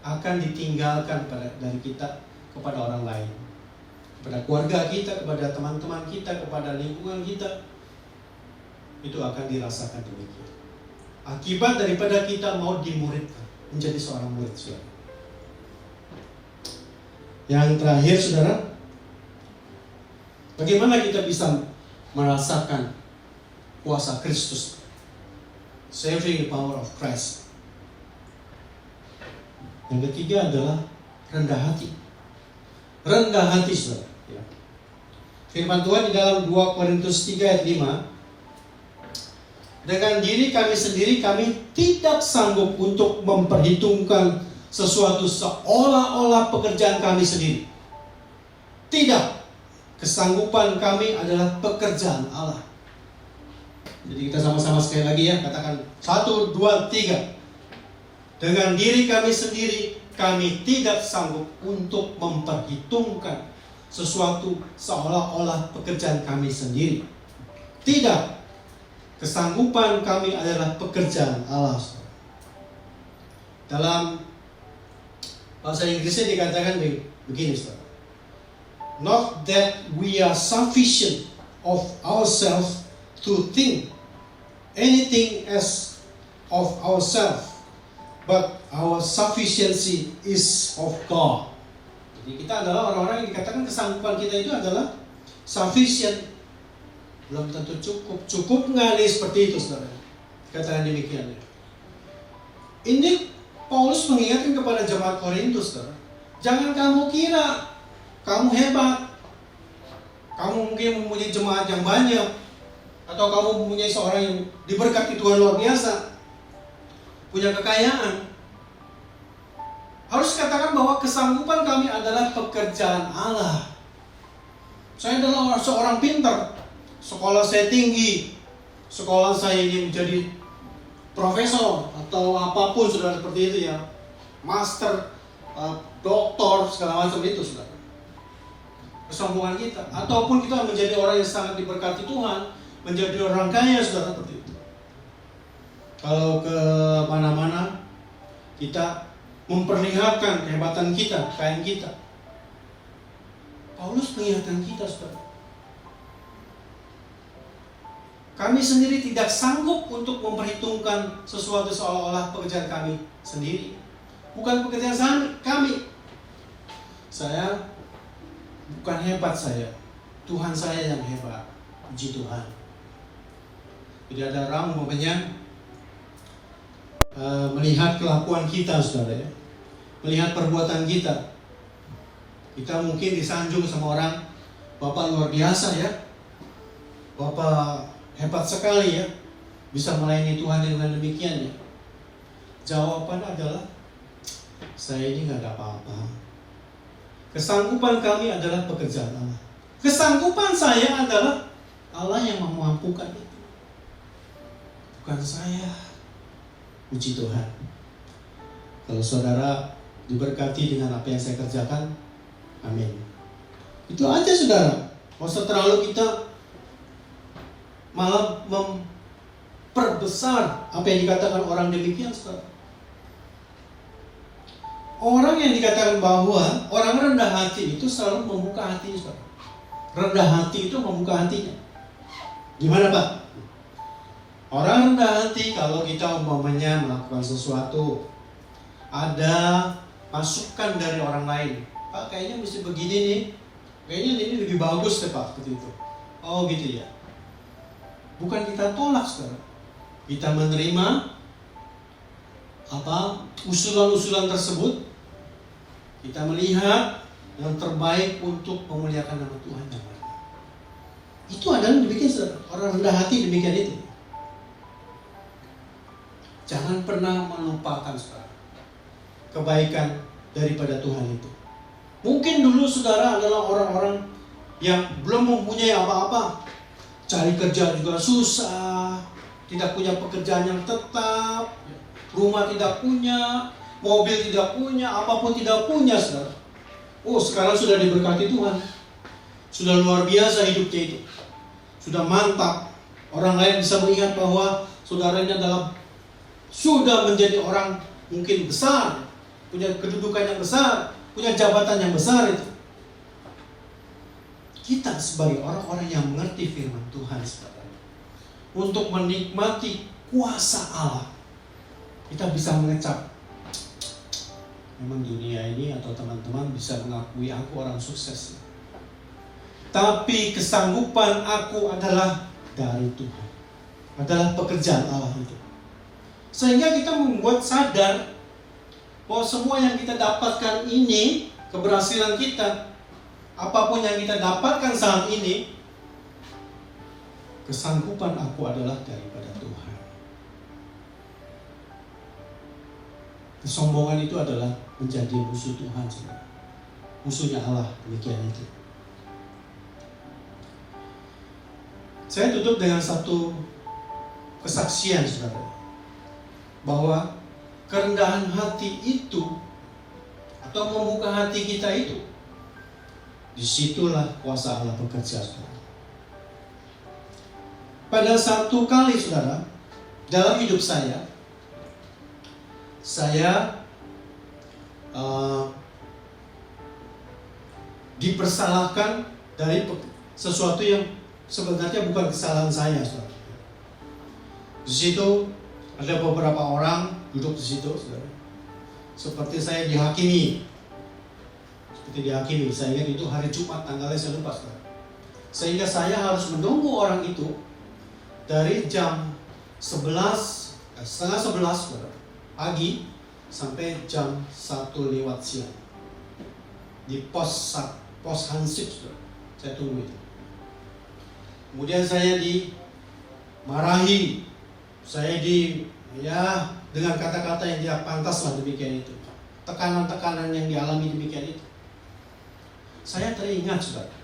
akan ditinggalkan dari kita kepada orang lain, kepada keluarga kita, kepada teman-teman kita, kepada lingkungan kita. Itu akan dirasakan demikian. Akibat daripada kita mau dimuridkan, menjadi seorang murid, saudara. Yang terakhir, saudara, bagaimana kita bisa merasakan kuasa Kristus, saving the power of Christ. Yang ketiga adalah rendah hati. Rendah hati, saudara. Ya. Firman Tuhan di dalam 2 Korintus 3 ayat 5, dengan diri kami sendiri kami tidak sanggup untuk memperhitungkan sesuatu seolah-olah pekerjaan kami sendiri. Tidak. Kesanggupan kami adalah pekerjaan Allah. Jadi kita sama-sama sekali lagi ya, katakan 1, 2, 3. Dengan diri kami sendiri kami tidak sanggup untuk memperhitungkan sesuatu seolah-olah pekerjaan kami sendiri. Tidak. Kesanggupan kami adalah pekerjaan Allah. Dalam bahasa Inggrisnya dikatakan begini, saudara. Not that we are sufficient of ourselves to think anything as of ourselves, but our sufficiency is of God. Jadi kita adalah orang-orang yang dikatakan kesanggupan kita itu adalah sufficient. Belum tentu cukup. Cukup nggak nih seperti itu, saudara? Katakan demikian. Ini Paulus mengingatkan kepada jemaat Korintus, saudara. Jangan kamu kira kamu hebat, kamu mungkin mempunyai jemaat yang banyak, atau kamu mempunyai seorang yang diberkati Tuhan luar biasa, punya kekayaan. Harus katakan bahwa kesanggupan kami adalah pekerjaan Allah. Saya adalah seorang pintar, sekolah saya tinggi, sekolah saya ini menjadi profesor atau apapun, saudara, seperti itu ya, master, doktor, segala macam itu, saudara. Kesombongan kita, ataupun kita menjadi orang yang sangat diberkati Tuhan, menjadi orang kaya, saudara, seperti itu. Kalau ke mana-mana kita memperlihatkan kehebatan kita, kekayaan kita. Paulus mengingatkan kita, saudara. Kami sendiri tidak sanggup untuk memperhitungkan sesuatu seolah-olah pekerjaan kami sendiri. Bukan pekerjaan kami. Saya bukan hebat, saya. Tuhan saya yang hebat. Puji Tuhan. Jadi ada orang umpamanya melihat kelakuan kita, saudara ya. Melihat perbuatan kita. Kita mungkin disanjung sama orang, Bapak luar biasa ya. Bapak hebat sekali ya, bisa melayani Tuhan dengan demikian ya. Jawaban adalah, saya ini gak ada apa-apa. Kesanggupan kami adalah pekerjaan Allah. Kesanggupan saya adalah Allah yang memampukan itu. Bukan saya. Puji Tuhan. Kalau saudara diberkati dengan apa yang saya kerjakan, amin. Itu aja saudara. Nggak usah terlalu kita malah memperbesar apa yang dikatakan orang demikian saudara. Orang yang dikatakan bahwa orang rendah hati itu selalu membuka hatinya saudara. Rendah hati itu membuka hatinya. Gimana Pak? Orang rendah hati kalau kita umpamanya melakukan sesuatu, ada masukan dari orang lain. Pak kayaknya mesti begini nih. Kayaknya ini lebih bagus deh Pak, seperti itu. Oh gitu ya. Bukan kita tolak saudara. Kita menerima usulan-usulan tersebut. Kita melihat yang terbaik untuk memuliakan nama Tuhan yang lain. Itu adalah demikian saudara. Orang rendah hati demikian itu. Jangan pernah melupakan saudara kebaikan daripada Tuhan itu. Mungkin dulu saudara adalah orang-orang yang belum mempunyai apa-apa. Cari kerja juga susah, tidak punya pekerjaan yang tetap, rumah tidak punya, mobil tidak punya, apapun tidak punya saudara. Oh sekarang sudah diberkati Tuhan. Sudah luar biasa hidupnya itu. Sudah mantap. Orang lain bisa melihat bahwa saudaranya sudah menjadi orang mungkin besar, punya kedudukan yang besar, punya jabatan yang besar itu. Kita sebagai orang-orang yang mengerti firman Tuhan saudara, untuk menikmati kuasa Allah, kita bisa mengecap, memang dunia ini atau teman-teman bisa mengakui aku orang sukses, tapi kesanggupan aku adalah dari Tuhan, adalah pekerjaan Allah itu. Sehingga kita membuat sadar bahwa semua yang kita dapatkan ini, keberhasilan kita, apapun yang kita dapatkan saat ini, kesanggupan aku adalah daripada Tuhan. Kesombongan itu adalah menjadi musuh Tuhan, saudara. Musuhnya Allah, demikian itu. Saya tutup dengan satu kesaksian, saudara, bahwa kerendahan hati itu atau membuka hati kita itu, disitulah kuasa Allah bekerja, saudara. Pada satu kali, saudara, dalam hidup saya dipersalahkan dari sesuatu yang sebenarnya bukan kesalahan saya, saudara. Di situ ada beberapa orang duduk di situ, saudara. Seperti saya dihakimi. Saya ingat itu hari Jumat, tanggalnya saya lupa, saudara. Sehingga saya harus menunggu orang itu dari jam 11, setengah 11, saudara, pagi sampai jam 1 lewat siang di pos Hansip, saudara. Saya tunggu itu. Kemudian saya dimarahi, saya dengan kata-kata yang tidak pantas lah, demikian itu. Tekanan-tekanan yang dialami demikian itu. Saya teringat, saudara.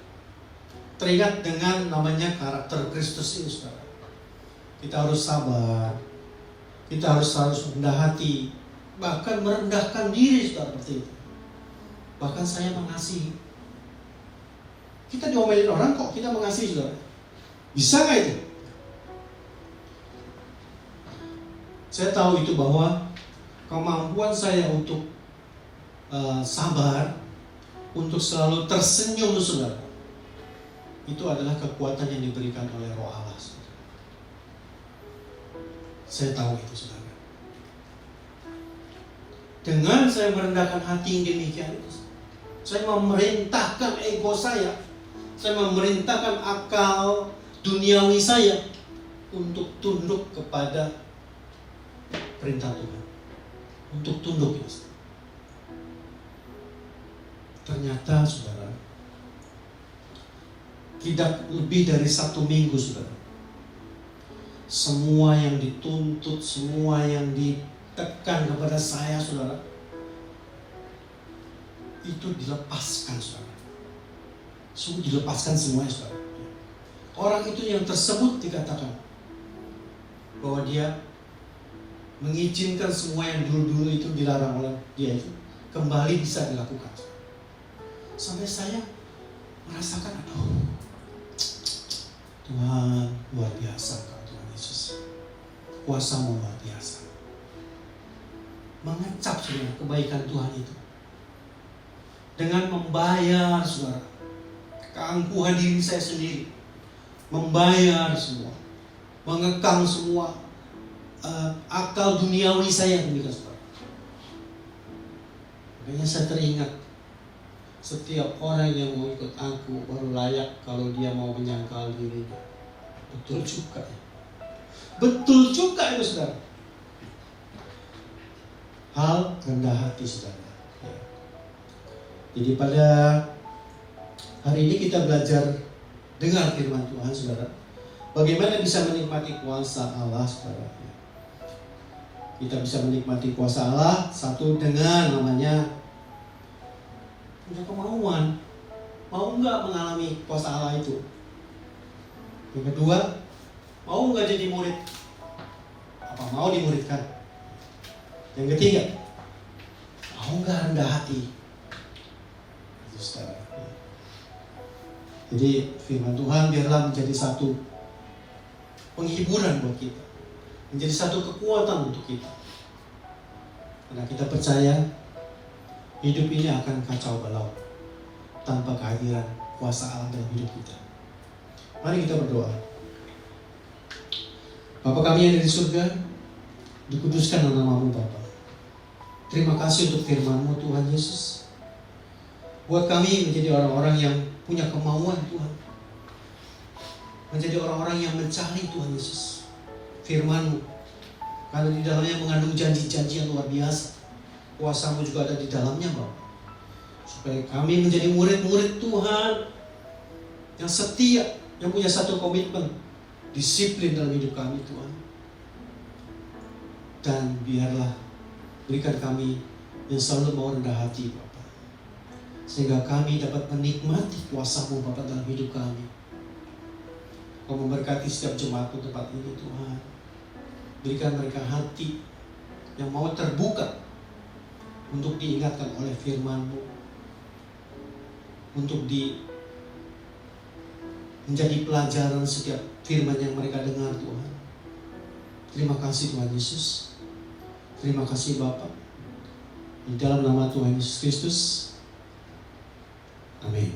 Teringat dengan namanya karakter Kristus ini, saudara. Kita harus sabar. Kita harus rendah hati. Bahkan merendahkan diri, saudara, seperti itu. Bahkan saya mengasihi. Kita diomelin orang kok kita mengasihi, saudara. Bisa gak itu? Saya tahu itu bahwa kemampuan saya untuk sabar, untuk selalu tersenyum, saudara, itu adalah kekuatan yang diberikan oleh Roh Allah, saudara. Saya tahu itu, saudara. Dengan saya merendahkan hati yang demikian itu, saya memerintahkan ego saya memerintahkan akal duniawi saya untuk tunduk kepada perintah Tuhan, untuk tunduk, ya. Ternyata, saudara, tidak lebih dari 1 minggu, saudara, semua yang dituntut, semua yang ditekan kepada saya, saudara, itu dilepaskan, saudara. Sungguh dilepaskan semuanya, saudara. Orang itu yang tersebut dikatakan bahwa dia mengizinkan semua yang dulu-dulu itu dilarang oleh dia itu kembali bisa dilakukan. Sampai saya merasakan, aduh, Tuhan luar biasa, Tuhan Yesus. Kuasa-Mu luar biasa. Mengecap, saudara, kebaikan Tuhan itu dengan membayar, saudara, keangkuhan diri saya sendiri, membayar semua, mengekang semua akal duniawi saya, saudara. Makanya saya teringat, setiap orang yang mau ikut aku baru layak kalau dia mau menyangkal dirinya. Betul juga. Betul juga itu, saudara. Hal rendah hati, saudara. Ya. Jadi pada hari ini kita belajar dengar firman Tuhan, saudara. Bagaimana bisa menikmati kuasa Allah, saudara. Ya. Kita bisa menikmati kuasa Allah, satu dengan namanya punya kemauan. Mau nggak mengalami kuasa Allah itu? Yang kedua, mau nggak jadi murid? Apa mau dimuridkan? Yang ketiga, mau nggak rendah hati? Itu, saudara. Jadi firman Tuhan biarlah menjadi satu penghiburan buat kita, menjadi satu kekuatan untuk kita. Karena kita percaya hidup ini akan kacau balau tanpa kehadiran kuasa Allah dalam hidup kita. Mari kita berdoa. Bapa kami yang ada di surga, dikuduskan nama-Mu Bapa. Terima kasih untuk firman-Mu Tuhan Yesus. Buat kami menjadi orang-orang yang punya kemauan Tuhan. Menjadi orang-orang yang mencari Tuhan Yesus. Firman-Mu. Karena di dalamnya mengandung janji-janji yang luar biasa. Kuasa-Mu juga ada di dalamnya, Bapak. Supaya kami menjadi murid-murid Tuhan yang setia, yang punya satu komitmen, disiplin dalam hidup kami, Tuhan. Dan biarlah berikan kami yang selalu mau rendah hati, Bapak. Sehingga kami dapat menikmati kuasa-Mu, Bapak, dalam hidup kami. Kau memberkati setiap jemaat-Mu tempat ini, Tuhan. Berikan mereka hati yang mau terbuka untuk diingatkan oleh firman-Mu, untuk menjadi pelajaran setiap firman yang mereka dengar, Tuhan. Terima kasih Tuhan Yesus. Terima kasih Bapa. Di dalam nama Tuhan Yesus Kristus. Amin.